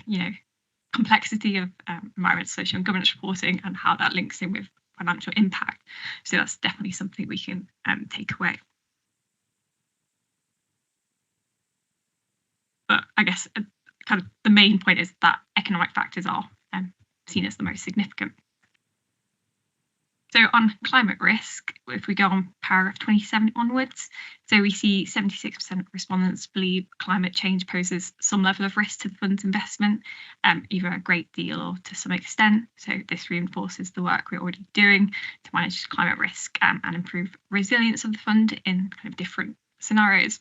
complexity of environmental, social and governance reporting and how that links in with financial impact. So that's definitely something we can take away. But I guess kind of the main point is that economic factors are seen as the most significant. So on climate risk, if we go on paragraph 27 onwards, so we see 76% of respondents believe climate change poses some level of risk to the fund's investment, either a great deal or to some extent. So this reinforces the work we're already doing to manage climate risk and improve resilience of the fund in kind of different scenarios.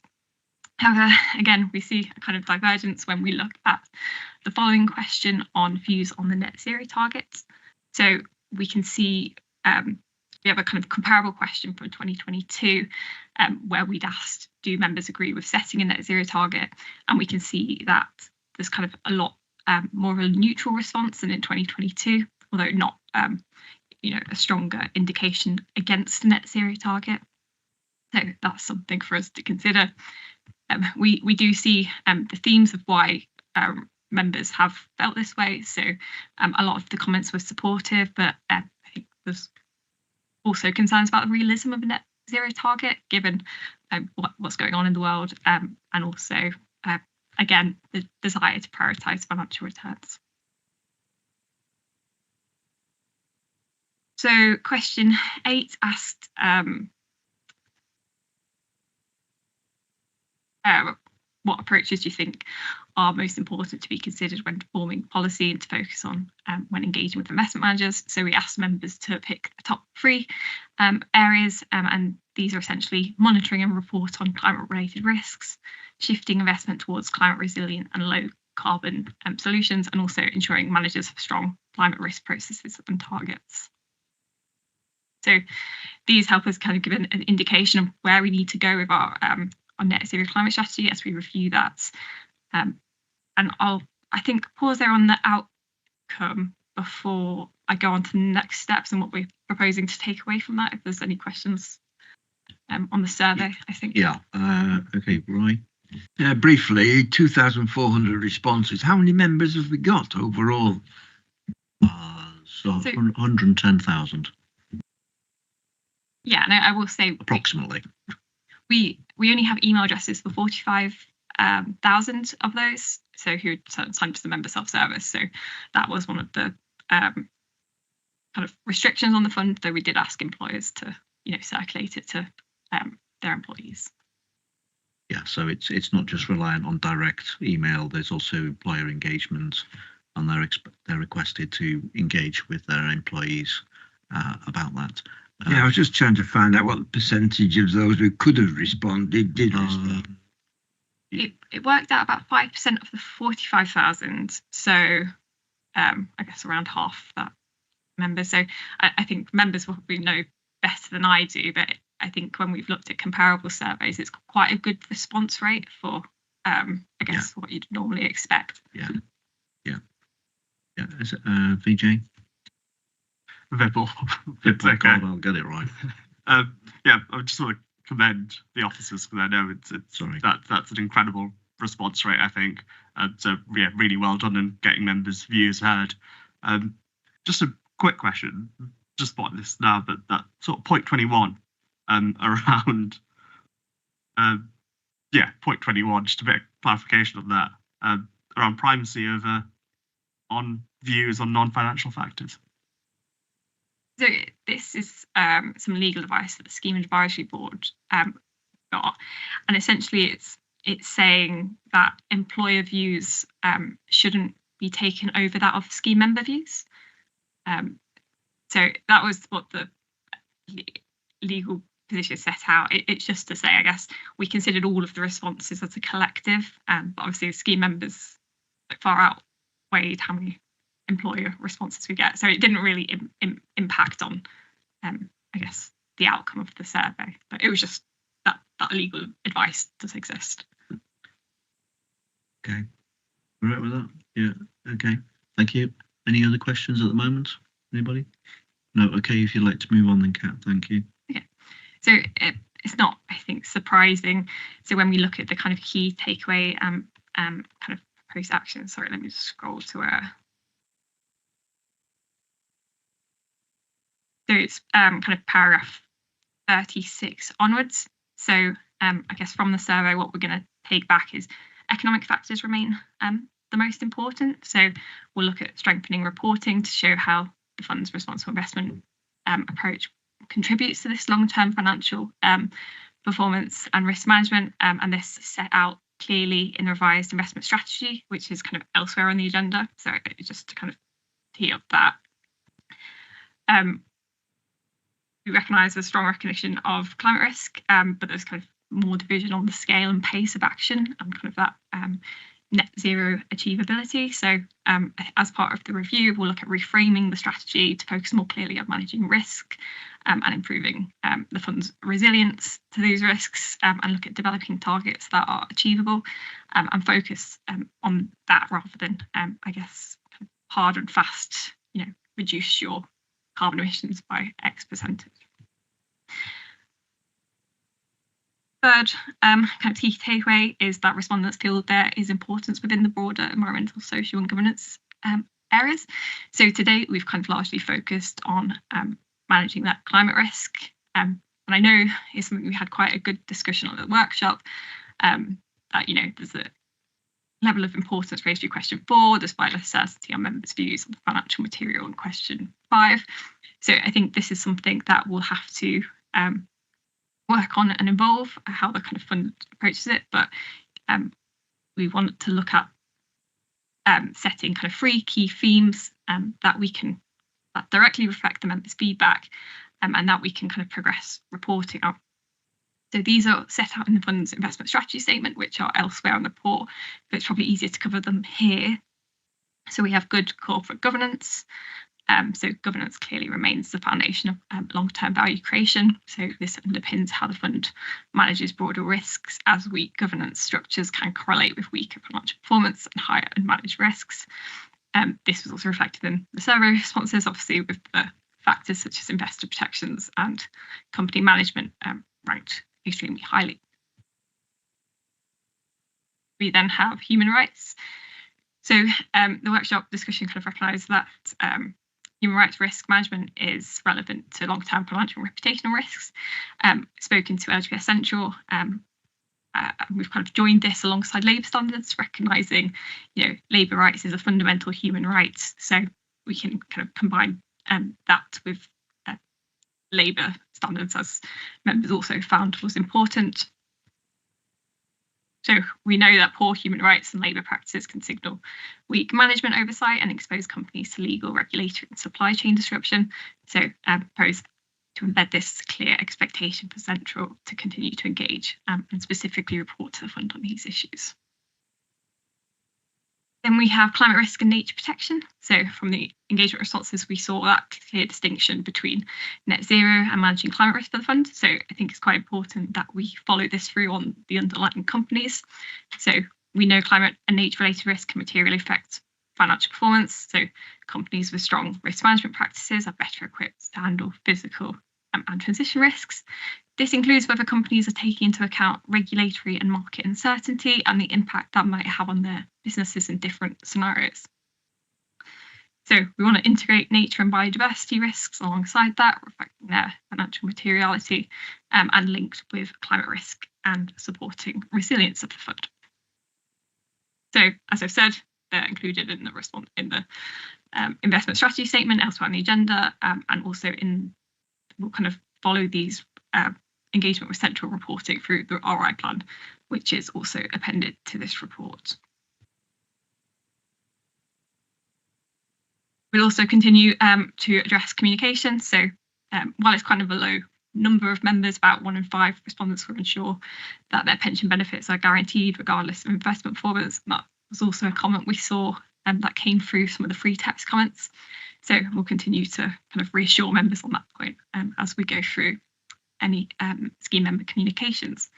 However, again, we see a kind of divergence when we look at the following question on views on the net zero targets. So we can see we have a kind of comparable question from 2022 where we'd asked, do members agree with setting a net zero target? And we can see that there's kind of a lot more of a neutral response than in 2022, although not a stronger indication against a net zero target. So that's something for us to consider. We do see the themes of why members have felt this way. So a lot of the comments were supportive, but I think there's also concerns about the realism of a net zero target, given what's going on in the world, and also, again, the desire to prioritise financial returns. So question 8 asked, what approaches do you think are most important to be considered when forming policy and to focus on when engaging with investment managers? So we asked members to pick the top 3 areas, and these are essentially monitoring and report on climate-related risks, shifting investment towards climate resilient and low carbon solutions, and also ensuring managers have strong climate risk processes and targets. So these help us kind of give an indication of where we need to go with our net zero climate strategy as we review that. And I think pause there on the outcome before I go on to the next steps and what we're proposing to take away from that, if there's any questions on the survey, I think. Yeah, okay, Roy. Briefly, 2,400 responses. How many members have we got overall? So 110,000. Yeah, no, I will say approximately. We only have email addresses for 45,000 of those, so who signed up to the member self-service. So that was one of the kind of restrictions on the fund, though we did ask employers to, circulate it to their employees. Yeah, so it's not just reliant on direct email. There's also employer engagement, and they're requested to engage with their employees about that. I was just trying to find out what percentage of those who could have responded did respond. It worked out about 5% of the 45,000. So I guess around half that members. So I think members will probably know better than I do, but I think when we've looked at comparable surveys, it's quite a good response rate for, I guess, what you'd normally expect. Yeah. Is it VJ? Vibble. It's okay. I'll get it right. I just want to commend the officers because I know that's an incredible response rate, I think. So really well done in getting members' views heard. Just a quick question, just spotting this now, but that sort of point 21 around yeah, point 21, just a bit of clarification on that, around primacy over on views on non-financial factors. So this is some legal advice that the Scheme Advisory Board got, and essentially it's saying that employer views shouldn't be taken over that of scheme member views. So that was what the legal position set out. It's just to say, I guess, we considered all of the responses as a collective, but obviously the scheme members far outweighed how many employer responses we get. So it didn't really impact on, I guess, the outcome of the survey. But it was just that legal advice does exist. Okay. All right with that? Yeah. Okay. Thank you. Any other questions at the moment? Anybody? No. Okay. If you'd like to move on, then Kat. Thank you. Okay. So it's not, I think, surprising. So when we look at the kind of key takeaway kind of proposed action. Sorry, let me just scroll to so it's kind of paragraph 36 onwards. So I guess from the survey, what we're going to take back is economic factors remain the most important. So we'll look at strengthening reporting to show how the fund's responsible investment approach contributes to this long-term financial performance and risk management. And this is set out clearly in the revised investment strategy, which is kind of elsewhere on the agenda. So just to kind of tee up that. We recognise a strong recognition of climate risk, but there's kind of more division on the scale and pace of action and kind of that net zero achievability. So as part of the review, we'll look at reframing the strategy to focus more clearly on managing risk and improving the fund's resilience to these risks, and look at developing targets that are achievable and focus on that rather than, I guess, kind of hard and fast, reduce your carbon emissions by X percentage. Third kind of key takeaway is that respondents feel there is importance within the broader environmental, social and governance areas. So to date, we've kind of largely focused on managing that climate risk. And I know it's something we had quite a good discussion on at the workshop, that, there's a level of importance raised through question 4, despite less certainty on members' views on the financial material in question 5. So I think this is something that we'll have to work on and evolve how the kind of fund approaches it. But we want to look at setting kind of 3 key themes that directly reflect the members' feedback and that we can kind of progress reporting on. So these are set out in the fund's investment strategy statement, which are elsewhere on the report, but it's probably easier to cover them here. So we have good corporate governance. So governance clearly remains the foundation of long-term value creation. So this underpins how the fund manages broader risks, as weak governance structures can correlate with weaker financial performance and higher unmanaged risks. This was also reflected in the survey responses, obviously with the factors such as investor protections and company management ranked extremely highly. We then have human rights. So the workshop discussion kind of recognised that human rights risk management is relevant to long-term financial and reputational risks. Spoken to LGPS Central, we've kind of joined this alongside labour standards, recognising, labour rights is a fundamental human right. So we can kind of combine that with labour standards, as members also found was important. So we know that poor human rights and labour practices can signal weak management oversight and expose companies to legal, regulatory and supply chain disruption. So propose to embed this clear expectation for Central to continue to engage and specifically report to the fund on these issues. Then we have climate risk and nature protection. So from the engagement responses, we saw that clear distinction between net zero and managing climate risk for the fund. So I think it's quite important that we follow this through on the underlying companies. So we know climate and nature related risk can materially affect financial performance. So companies with strong risk management practices are better equipped to handle physical and transition risks. This includes whether companies are taking into account regulatory and market uncertainty and the impact that might have on their businesses in different scenarios. So we want to integrate nature and biodiversity risks alongside that, reflecting their financial materiality and linked with climate risk and supporting resilience of the fund. So, as I've said, they're included in the response in the investment strategy statement elsewhere on the agenda, and also we'll kind of follow these engagement with central reporting through the RI plan, which is also appended to this report. We'll also continue to address communication. So while it's kind of a low number of members, about 1 in 5 respondents will ensure that their pension benefits are guaranteed regardless of investment performance. That was also a comment we saw that came through some of the free text comments. So we'll continue to kind of reassure members on that point as we go through any scheme member communications.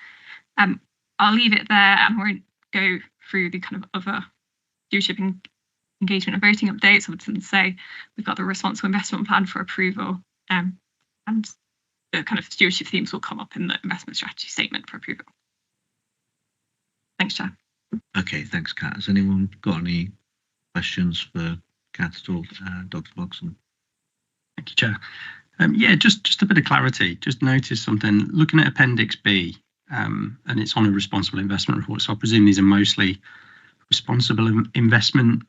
I'll leave it there and won't go through the kind of other stewardship engagement and voting updates. I would say we've got the responsible investment plan for approval, and the kind of stewardship themes will come up in the investment strategy statement for approval. Thanks, Chair. Okay, thanks, Kat. Has anyone got any questions for Kat at all? Dr. Boxon. Thank you, Chair. Yeah, just a bit of clarity. Just noticed something. Looking at Appendix B, and it's on a responsible investment report. So I presume these are mostly responsible investment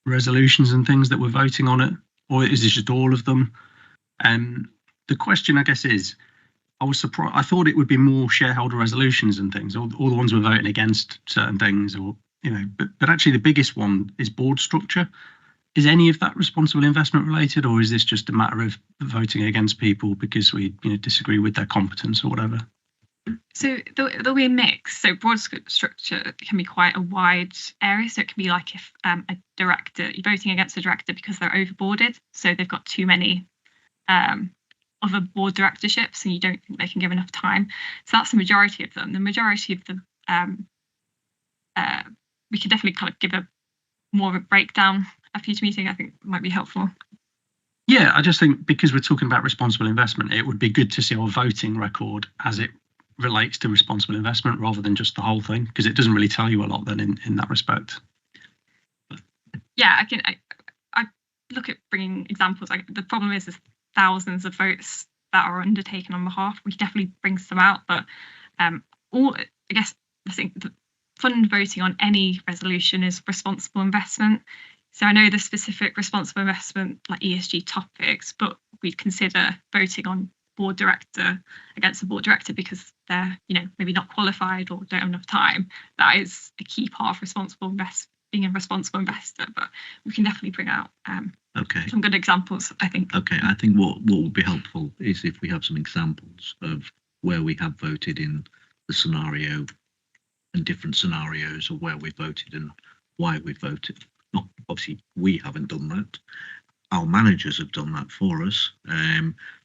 resolutions and things that we're voting on it, or is this just all of them? The question, I guess, is I was surprised. I thought it would be more shareholder resolutions and things, all the ones we're voting against certain things, or but actually the biggest one is board structure. Is any of that responsible investment related, or is this just a matter of voting against people because we disagree with their competence or whatever? So there'll be a mix. So broad structure can be quite a wide area. So it can be like if a director, you're voting against a director because they're overboarded, so they've got too many other board directorships and you don't think they can give enough time. So that's the majority of them. The majority of them, we can definitely kind of give a more of a breakdown at a future meeting. I think might be helpful. Yeah, I just think because we're talking about responsible investment, it would be good to see our voting record as it relates to responsible investment rather than just the whole thing, because it doesn't really tell you a lot then in that respect. Yeah, I look at bringing examples. The problem is there's thousands of votes that are undertaken on behalf. We definitely bring some out, but I think the fund voting on any resolution is responsible investment. So I know the specific responsible investment like ESG topics, but we'd consider voting on board director against a board director because they're maybe not qualified or don't have enough time. That is a key part of being a responsible investor, but we can definitely bring out some good examples, I think. Okay, I think what would be helpful is if we have some examples of where we have voted in the scenario and different scenarios of where we voted and why we voted. Not obviously we haven't done that. Our managers have done that for us.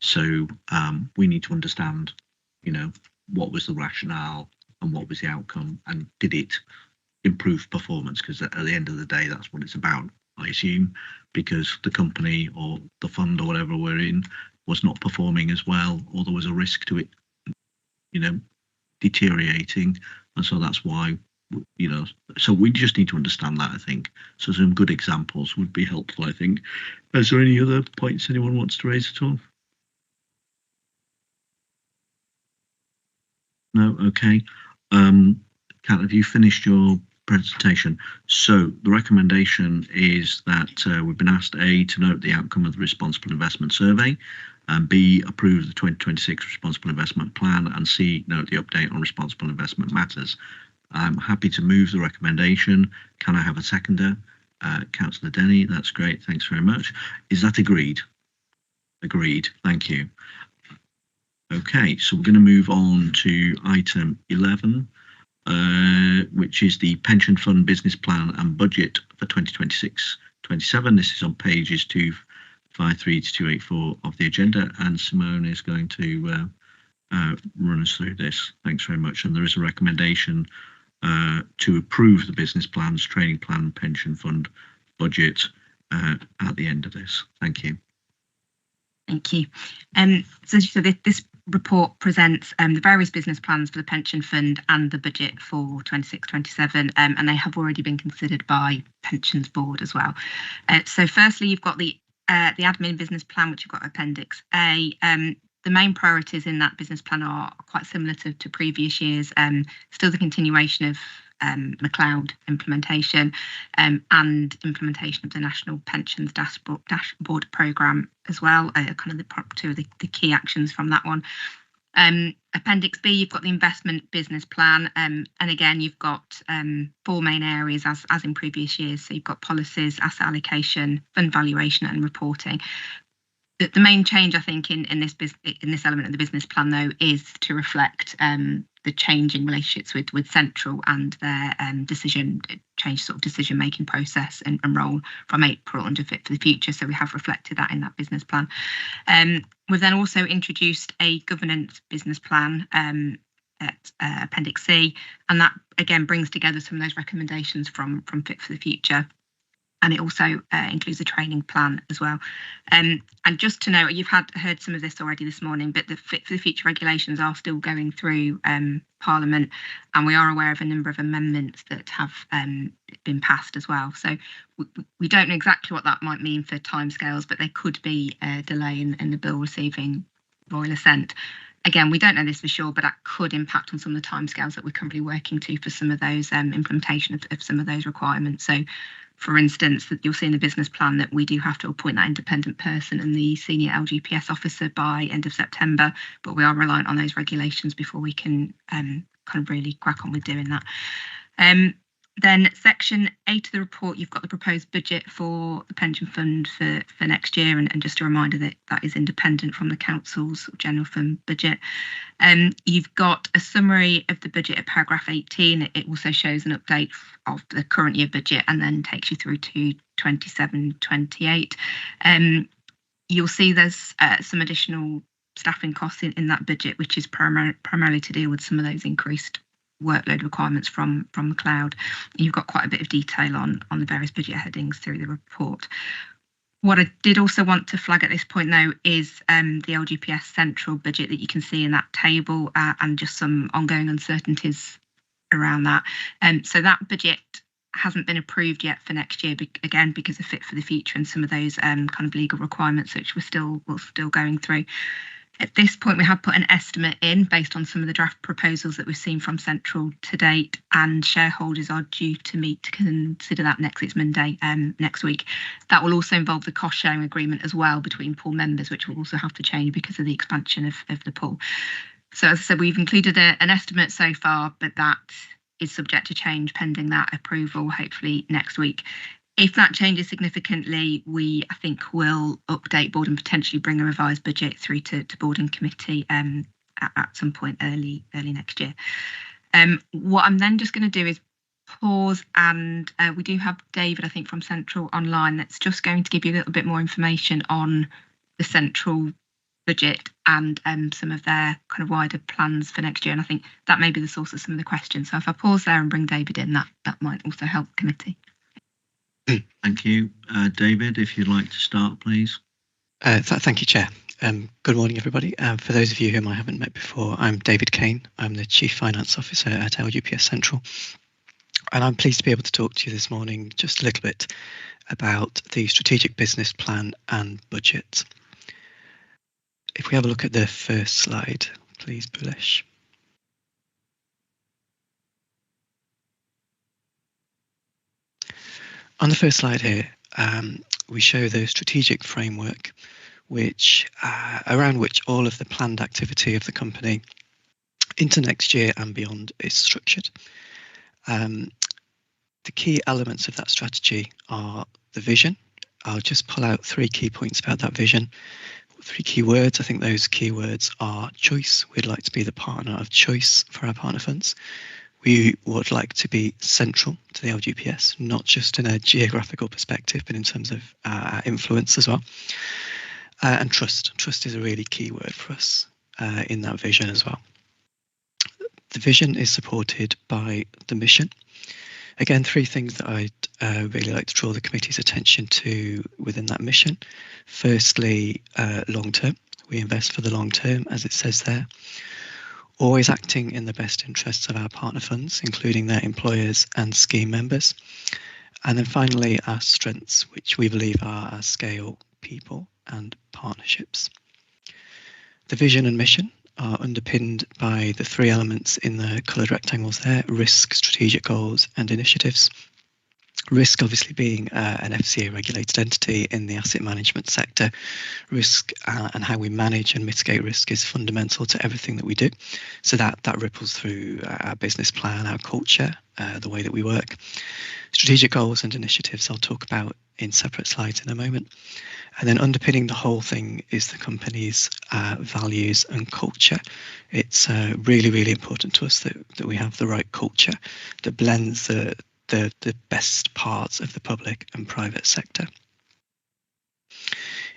So we need to understand, what was the rationale and what was the outcome, and did it improve performance? Because at the end of the day, that's what it's about, I assume, because the company or the fund or whatever we're in was not performing as well, or there was a risk to it, deteriorating. And so that's why, so we just need to understand that, I think. So some good examples would be helpful, I think. Is there any other points anyone wants to raise at all? No? Okay. Kat, have you finished your presentation? So the recommendation is that we've been asked A, to note the outcome of the Responsible Investment Survey, and B, approve the 2026 Responsible Investment Plan, and C, note the update on responsible investment matters. I'm happy to move the recommendation. Can I have a seconder? Councillor Denny, that's great. Thanks very much. Is that agreed? Agreed. Thank you. Okay, so we're going to move on to item 11, which is the Pension Fund Business Plan and Budget for 2026-27. This is on pages 253 to 284 of the agenda, and Simone is going to run us through this. Thanks very much. And there is a recommendation to approve the business plans, training plan, pension fund budget at the end of this. Thank you. Thank you. So this report presents the various business plans for the pension fund and the budget for 26-27, and they have already been considered by Pensions Board as well. So firstly, you've got the admin business plan, which you've got Appendix A. the main priorities in that business plan are quite similar to previous years. Still the continuation of McLeod implementation and implementation of the National Pensions Dashboard Programme as well, kind of two of the key actions from that one. Appendix B, you've got the investment business plan, and again you've got 4 main areas as in previous years. So you've got policies, asset allocation, fund valuation and reporting. The main change, I think, in this element of the business plan, though, is to reflect the changing relationships with Central and their decision making process and role from April under Fit for the Future. So we have reflected that in that business plan. We've then also introduced a governance business plan at Appendix C, and that again brings together some of those recommendations from Fit for the Future. And it also includes a training plan as well. And just to know, you've heard some of this already this morning, but the Fit for the Future regulations are still going through Parliament, and we are aware of a number of amendments that have been passed as well. So we don't know exactly what that might mean for timescales, but there could be a delay in the bill receiving royal assent. Again, we don't know this for sure, but that could impact on some of the timescales that we're currently working to for some of those implementation of some of those requirements. So, for instance, that you'll see in the business plan that we do have to appoint that independent person and the senior LGPS officer by end of September, but we are reliant on those regulations before we can kind of really crack on with doing that. Then section 8 of the report, you've got the proposed budget for the pension fund for next year, and just a reminder that that is independent from the council's general fund budget. You've got a summary of the budget at paragraph 18. It also shows an update of the current year budget and then takes you through to 27-28. You'll see there's some additional staffing costs in that budget, which is primarily to deal with some of those increased workload requirements from McLeod. You've got quite a bit of detail on the various budget headings through the report. What I did also want to flag at this point, though, is the LGPS central budget that you can see in that table, and just some ongoing uncertainties around that. So that budget hasn't been approved yet for next year, again because of Fit for the Future and some of those kind of legal requirements which we're still going through. At this point, we have put an estimate in based on some of the draft proposals that we've seen from Central to date, and shareholders are due to meet to consider that it's Monday next week. That will also involve the cost sharing agreement as well between pool members, which will also have to change because of the expansion of the pool. So as I said, we've included an estimate so far, but that is subject to change pending that approval, hopefully next week. If that changes significantly, I think will update board and potentially bring a revised budget through to board and committee at some point early next year. What I'm then just going to do is pause, and we do have David, I think, from Central online, that's just going to give you a little bit more information on the Central budget and some of their kind of wider plans for next year. And I think that may be the source of some of the questions. So if I pause there and bring David in, that might also help the committee. Thank you. David, if you'd like to start, please. Thank you, Chair. Good morning, everybody. For those of you whom I haven't met before, I'm David Kane. I'm the Chief Finance Officer at LGPS Central. And I'm pleased to be able to talk to you this morning just a little bit about the strategic business plan and budget. If we have a look at the first slide, please, Bulesh. On the first slide here, we show the strategic framework around which all of the planned activity of the company into next year and beyond is structured. The key elements of that strategy are the vision. I'll just pull out 3 key points about that vision. 3 key words. I think those key words are choice. We'd like to be the partner of choice for our partner funds. We would like to be central to the LGPS, not just in a geographical perspective, but in terms of influence as well. And trust. Trust is a really key word for us in that vision as well. The vision is supported by the mission. Again, 3 things that I'd really like to draw the committee's attention to within that mission. Firstly, long term. We invest for the long term, as it says there. Always acting in the best interests of our partner funds, including their employers and scheme members. And then finally, our strengths, which we believe are our scale, people and partnerships. The vision and mission are underpinned by the three elements in the coloured rectangles there: risk, strategic goals and initiatives. Risk obviously being an FCA regulated entity in the asset management sector. Risk and how we manage and mitigate risk is fundamental to everything that we do. So that ripples through our business plan, our culture, the way that we work. Strategic goals and initiatives I'll talk about in separate slides in a moment. And then underpinning the whole thing is the company's values and culture. It's really, really important to us that we have the right culture that blends the best parts of the public and private sector.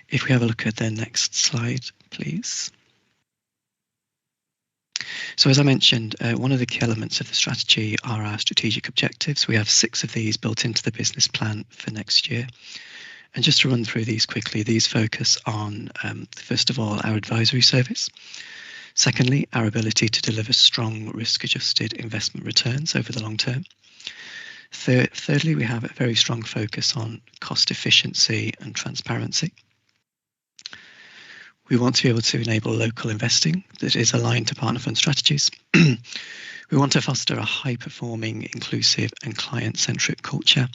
If we have a look at the next slide, please. So as I mentioned, one of the key elements of the strategy are our strategic objectives. We have 6 of these built into the business plan for next year. And just to run through these quickly, these focus on, first of all, our advisory service. Secondly, our ability to deliver strong risk-adjusted investment returns over the long term. Thirdly, we have a very strong focus on cost efficiency and transparency. We want to be able to enable local investing that is aligned to partner fund strategies. We want to foster a high-performing, inclusive and client-centric culture.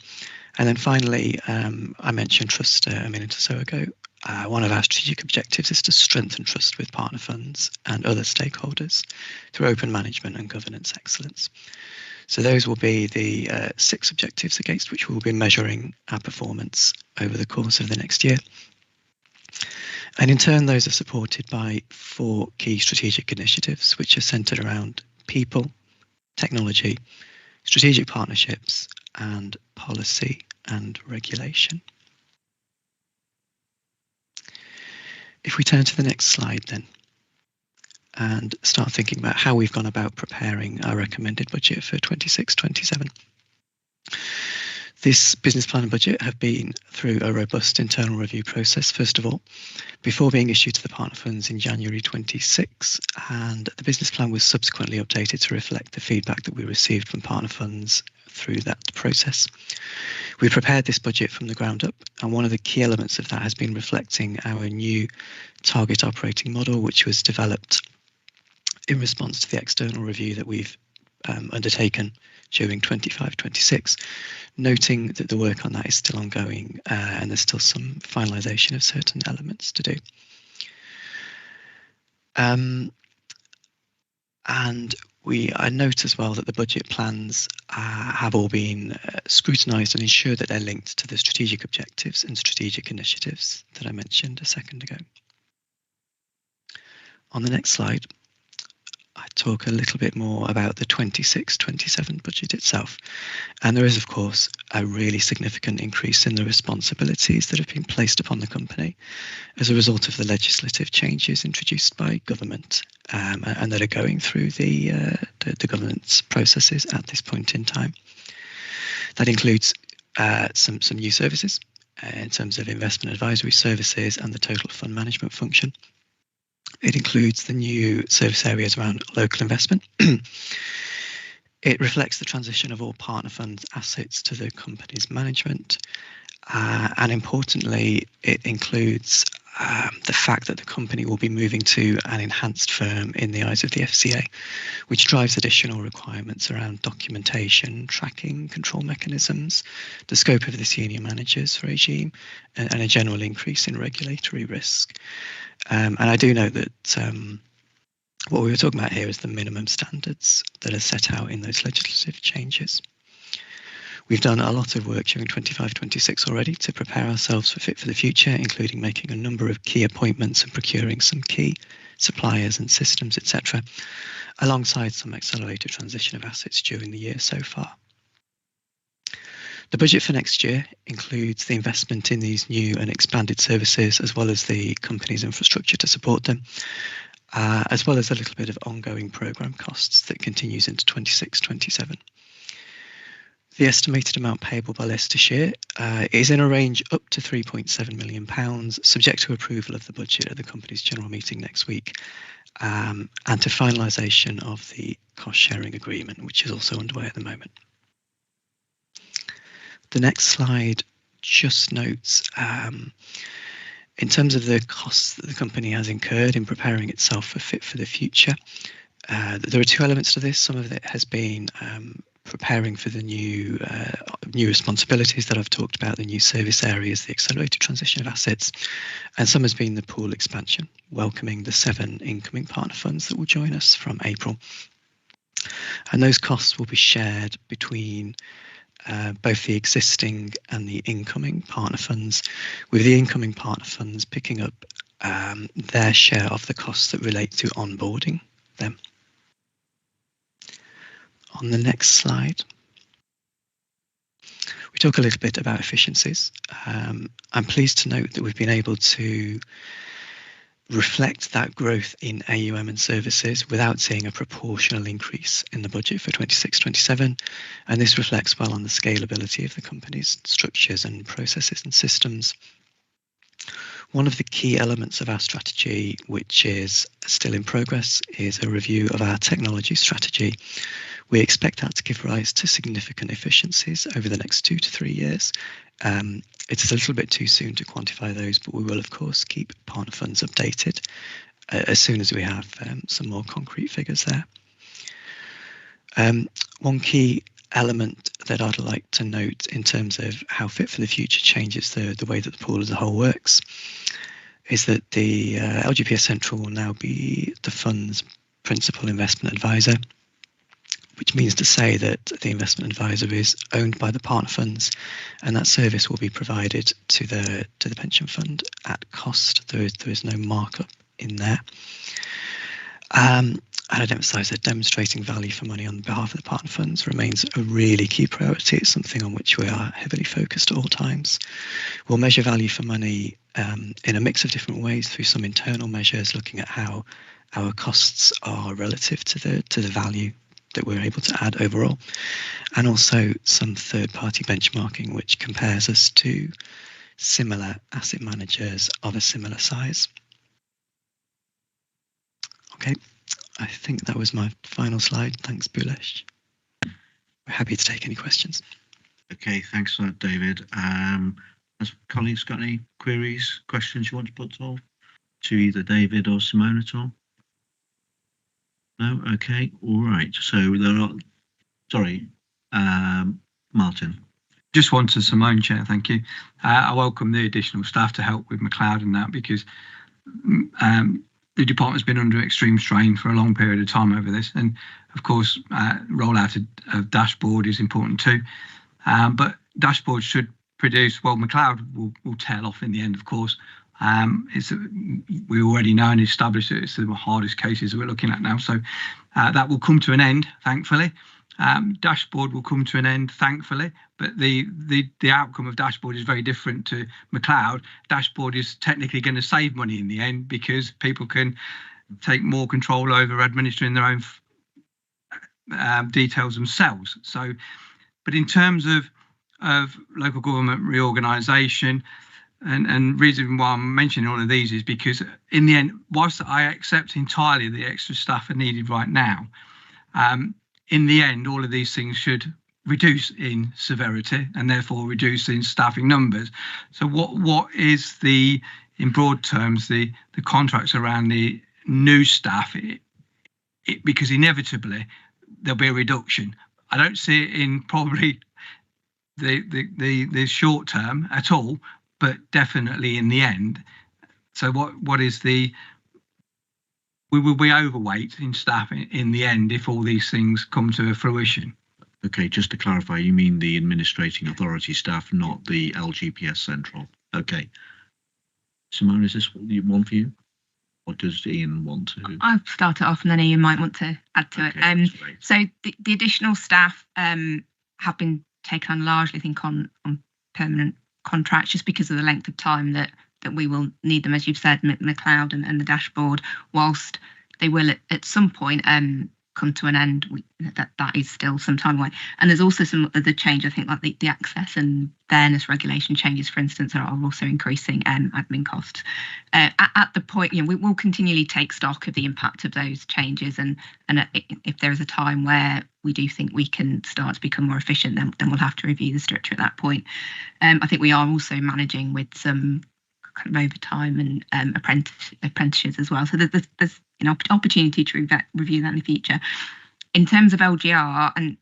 And then finally, I mentioned trust a minute or so ago. One of our strategic objectives is to strengthen trust with partner funds and other stakeholders through open management and governance excellence. So those will be the 6 objectives against which we will be measuring our performance over the course of the next year. And in turn, those are supported by 4 key strategic initiatives, which are centred around people, technology, strategic partnerships, and policy and regulation. If we turn to the next slide then, and start thinking about how we've gone about preparing our recommended budget for 26-27. This business plan and budget have been through a robust internal review process, first of all, before being issued to the partner funds in January 26, and the business plan was subsequently updated to reflect the feedback that we received from partner funds through that process. We prepared this budget from the ground up, and one of the key elements of that has been reflecting our new target operating model, which was developed in response to the external review that we've undertaken during 25-26, noting that the work on that is still ongoing and there's still some finalisation of certain elements to do. And I note as well that the budget plans have all been scrutinised and ensured that they're linked to the strategic objectives and strategic initiatives that I mentioned a second ago. On the next slide, I talk a little bit more about the 26-27 budget itself. And there is, of course, a really significant increase in the responsibilities that have been placed upon the company as a result of the legislative changes introduced by government and that are going through the governance processes at this point in time. That includes some new services in terms of investment advisory services and the total fund management function. It includes the new service areas around local investment. It reflects the transition of all partner funds assets to the company's management. And importantly, it includes the fact that the company will be moving to an enhanced firm in the eyes of the FCA, which drives additional requirements around documentation, tracking, control mechanisms, the scope of the senior managers regime, and a general increase in regulatory risk. And I do know that what we were talking about here is the minimum standards that are set out in those legislative changes. We've done a lot of work during 25-26 already to prepare ourselves for Fit for the Future, including making a number of key appointments and procuring some key suppliers and systems, etc., alongside some accelerated transition of assets during the year so far. The budget for next year includes the investment in these new and expanded services, as well as the company's infrastructure to support them, as well as a little bit of ongoing programme costs that continues into 26-27. The estimated amount payable by Leicestershire is in a range up to £3.7 million, subject to approval of the budget at the company's general meeting next week, and to finalisation of the cost-sharing agreement, which is also underway at the moment. The next slide just notes In terms of the costs that the company has incurred in preparing itself for Fit for the Future, there are two elements to this. Some of it has been preparing for the new responsibilities that I've talked about, the new service areas, the accelerated transition of assets, and some has been the pool expansion, welcoming the 7 incoming partner funds that will join us from April. And those costs will be shared between both the existing and the incoming partner funds, with the incoming partner funds picking up their share of the costs that relate to onboarding them. On the next slide, we talk a little bit about efficiencies. I'm pleased to note that we've been able to reflect that growth in AUM and services without seeing a proportional increase in the budget for 26-27, and this reflects well on the scalability of the company's structures and processes and systems. One of the key elements of our strategy, which is still in progress, is a review of our technology strategy. We expect that to give rise to significant efficiencies over the next 2 to 3 years. It's a little bit too soon to quantify those, but we will, of course, keep partner funds updated as soon as we have some more concrete figures there. One key element that I'd like to note in terms of how Fit for the Future changes the way that the pool as a whole works is that the LGPS Central will now be the fund's principal investment advisor, which means to say that the investment advisor is owned by the partner funds, and that service will be provided to the pension fund at cost. There is no markup in there. And I'd emphasise that demonstrating value for money on behalf of the partner funds remains a really key priority. It's something on which we are heavily focused at all times. We'll measure value for money in a mix of different ways through some internal measures, looking at how our costs are relative to the value that we're able to add overall, and also some third-party benchmarking which compares us to similar asset managers of a similar size. Okay, I think that was my final slide. Thanks, Bhulesh. We're happy to take any questions. Okay, thanks for that, David. Has colleagues got any queries, questions you want to put at all to either David or Simone at all? No? Okay, all right. So there are, sorry, Martin. Just one to Simone, Chair, thank you. I welcome the additional staff to help with McLeod and that, because the department's been under extreme strain for a long period of time over this, and of course rollout of dashboard is important too, but dashboard should produce, well, McLeod will tail off in the end, of course. We already know and established that it's the hardest cases we're looking at now, so that will come to an end, thankfully. Dashboard will come to an end, thankfully, but the outcome of dashboard is very different to McLeod. Dashboard is technically going to save money in the end because people can take more control over administering their own details themselves. So, but in terms of local government reorganisation, and reason why I'm mentioning all of these is because in the end, whilst I accept entirely the extra staff are needed right now, in the end, all of these things should reduce in severity and therefore reduce in staffing numbers. So what is the, in broad terms, the contracts around the new staff? Because inevitably there'll be a reduction. I don't see it in probably the short term at all, but definitely in the end. So what is the, we will be overweight in staff in the end if all these things come to fruition. Okay, just to clarify, you mean the administrating authority staff, not the LGPS Central. Okay. Simone, is this one for you? Or does Ian want to? I'll start it off and then Ian might want to add to it. So the additional staff have been taken on largely, I think, on permanent contracts just because of the length of time that we will need them, as you've said, McLeod and the dashboard, whilst they will at some point come to an end, that is still some time away. And there's also some other change, I think, like the access and fairness regulation changes, for instance, are also increasing admin costs. At the point, we will continually take stock of the impact of those changes, and if there is a time where we do think we can start to become more efficient, then we'll have to review the structure at that point. I think we are also managing with some kind of overtime and apprenticeships as well. So there's an opportunity to review that in the future. In terms of LGR, and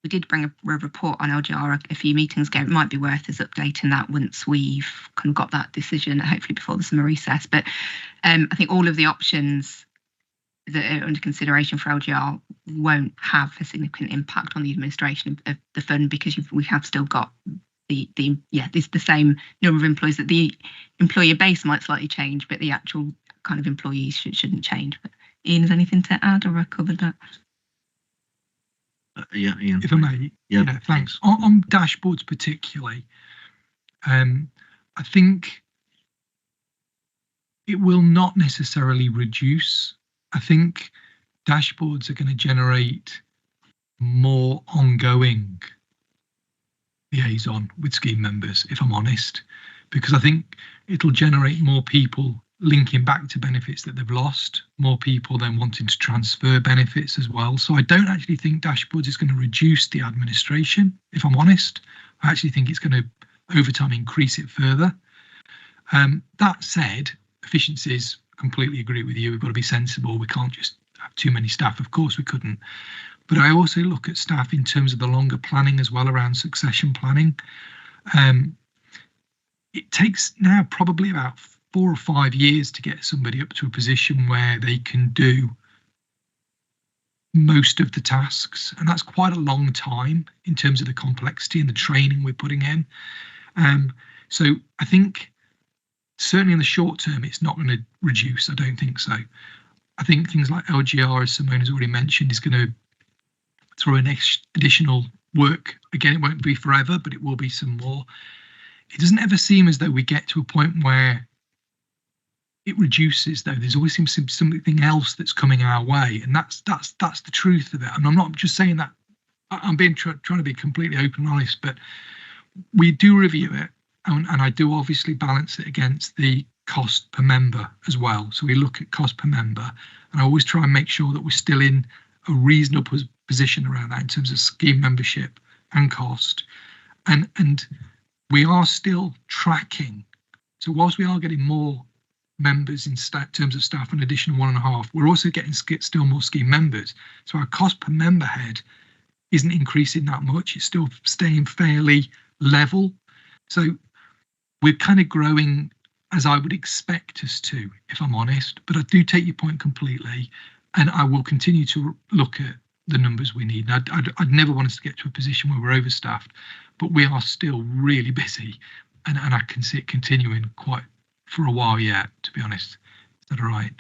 we did bring a report on LGR a few meetings ago. It might be worth us updating that once we've kind of got that decision, hopefully before the summer recess. But I think all of the options that are under consideration for LGR won't have a significant impact on the administration of the fund, because we have still got the same number of employees. That the employer base might slightly change, but the actual kind of employees shouldn't change. But Ian, is anything to add, or I covered that? Yeah, Ian. If I may. Yeah, thanks. On dashboards particularly, I think it will not necessarily reduce. I think dashboards are going to generate more ongoing liaison with scheme members, if I'm honest, because I think it'll generate more people linking back to benefits that they've lost, more people then wanting to transfer benefits as well. So I don't actually think dashboards is going to reduce the administration, if I'm honest. I actually think it's going to, over time, increase it further. That said, efficiencies, completely agree with you. We've got to be sensible. We can't just have too many staff. Of course we couldn't. But I also look at staff in terms of the longer planning as well, around succession planning. It takes now probably about 4 or 5 years to get somebody up to a position where they can do most of the tasks, and that's quite a long time in terms of the complexity and the training we're putting in. So I think certainly in the short term it's not going to reduce. I don't think so. I think things like LGR, as Simone has already mentioned, is going to throw in additional work. Again, it won't be forever, but it will be some more. It doesn't ever seem as though we get to a point where it reduces, though. There's always seems to be something else that's coming our way, and that's the truth of it. And I'm not just saying that. I'm being trying to be completely open and honest, but we do review it, and I do obviously balance it against the cost per member as well. So we look at cost per member, and I always try and make sure that we're still in a reasonable position around that in terms of scheme membership and cost, and we are still tracking. So whilst we are getting more members in terms of staff, an additional 1.5, we're also getting still more scheme members. So our cost per member head isn't increasing that much. It's still staying fairly level. So we're kind of growing as I would expect us to, if I'm honest. But I do take your point completely, and I will continue to look at the numbers we need. And I'd never want us to get to a position where we're overstaffed, but we are still really busy, and I can see it continuing quite for a while yet, to be honest. Is that all right?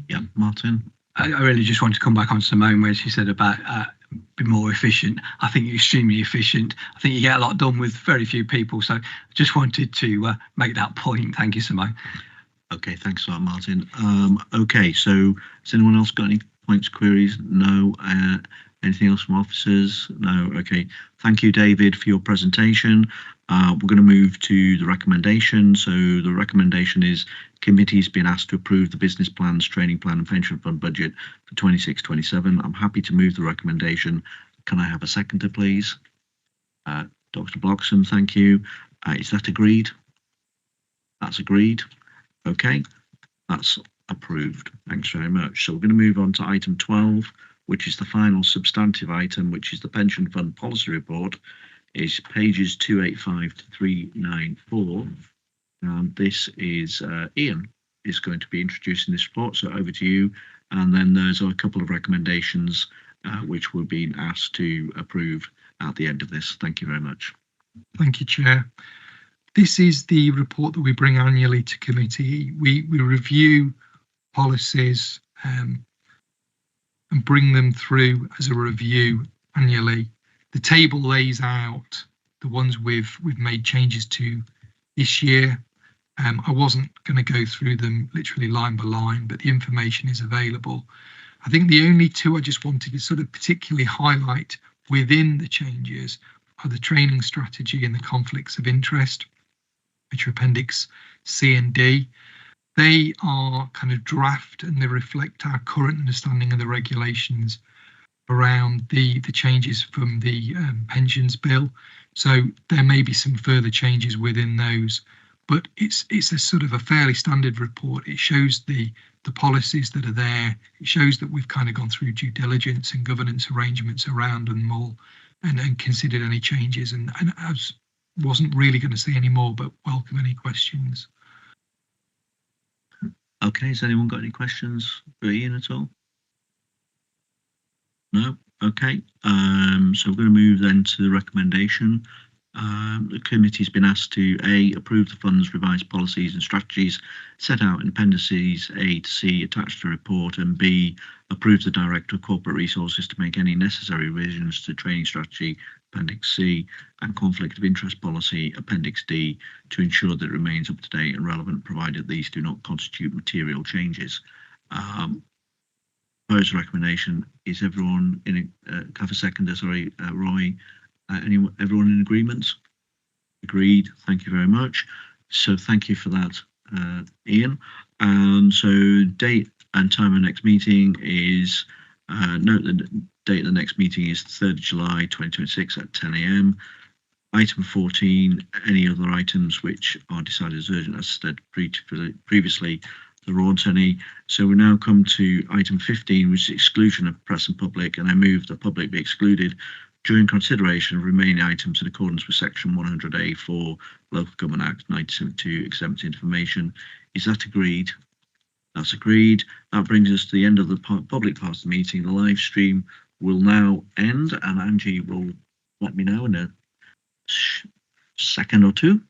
Yeah, Martin. I really just want to come back on Simone, where she said about be more efficient. I think you're extremely efficient. I think you get a lot done with very few people. So I just wanted to make that point. Thank you, Simone. Okay, thanks for that, Martin. Okay, so has anyone else got any points, queries? No. Anything else from officers? No. Okay. Thank you, David, for your presentation. We're going to move to the recommendation. So the recommendation is committee's been asked to approve the business plans, training plan and pension fund budget for 26-27. I'm happy to move the recommendation. Can I have a seconder, please? Dr. Bloxham, thank you. Is that agreed? That's agreed. Okay, that's approved. Thanks very much. So we're going to move on to item 12, which is the final substantive item, which is the pension fund policy report. Is pages 285 to 394. And this is Ian is going to be introducing this report. So over to you. And then there's a couple of recommendations which we're being asked to approve at the end of this. Thank you very much. Thank you, Chair. This is the report that we bring annually to committee. We review policies and bring them through as a review annually. The table lays out the ones we've made changes to this year. I wasn't going to go through them literally line by line, but the information is available. I think the only two I just wanted to sort of particularly highlight within the changes are the training strategy and the conflicts of interest, which are Appendix C and D. They are kind of draft and they reflect our current understanding of the regulations around the changes from the pensions bill. So there may be some further changes within those, but it's a sort of a fairly standard report. It shows the policies that are there. It shows that we've kind of gone through due diligence and governance arrangements around them all, and considered any changes. And I wasn't really going to say any more, but welcome any questions. Okay, has anyone got any questions for Ian at all? No? Okay, so we're going to move then to the recommendation. The committee's been asked to A, approve the fund's revised policies and strategies set out in appendices A to C attached to the report, and B, approve the Director of Corporate Resources to make any necessary revisions to training strategy Appendix C and conflict of interest policy Appendix D to ensure that it remains up to date and relevant, provided these do not constitute material changes. Proposed recommendation, is everyone in have a seconder? Sorry, Roy. Everyone in agreement? Agreed. Thank you very much. So thank you for that, Ian. And so date and time of next meeting is, note the date of the next meeting is 3rd of July 2026 at 10 AM. Item 14, any other items which are decided as urgent, as said previously, there aren't any. So we now come to item 15, which is exclusion of press and public, and I move the public be excluded during consideration of remaining items in accordance with section 100A4 Local Government Act 1972 exempt information. Is that agreed? That's agreed. That brings us to the end of the public part of the meeting. The live stream will now end, and Angie will let me know in a second or two.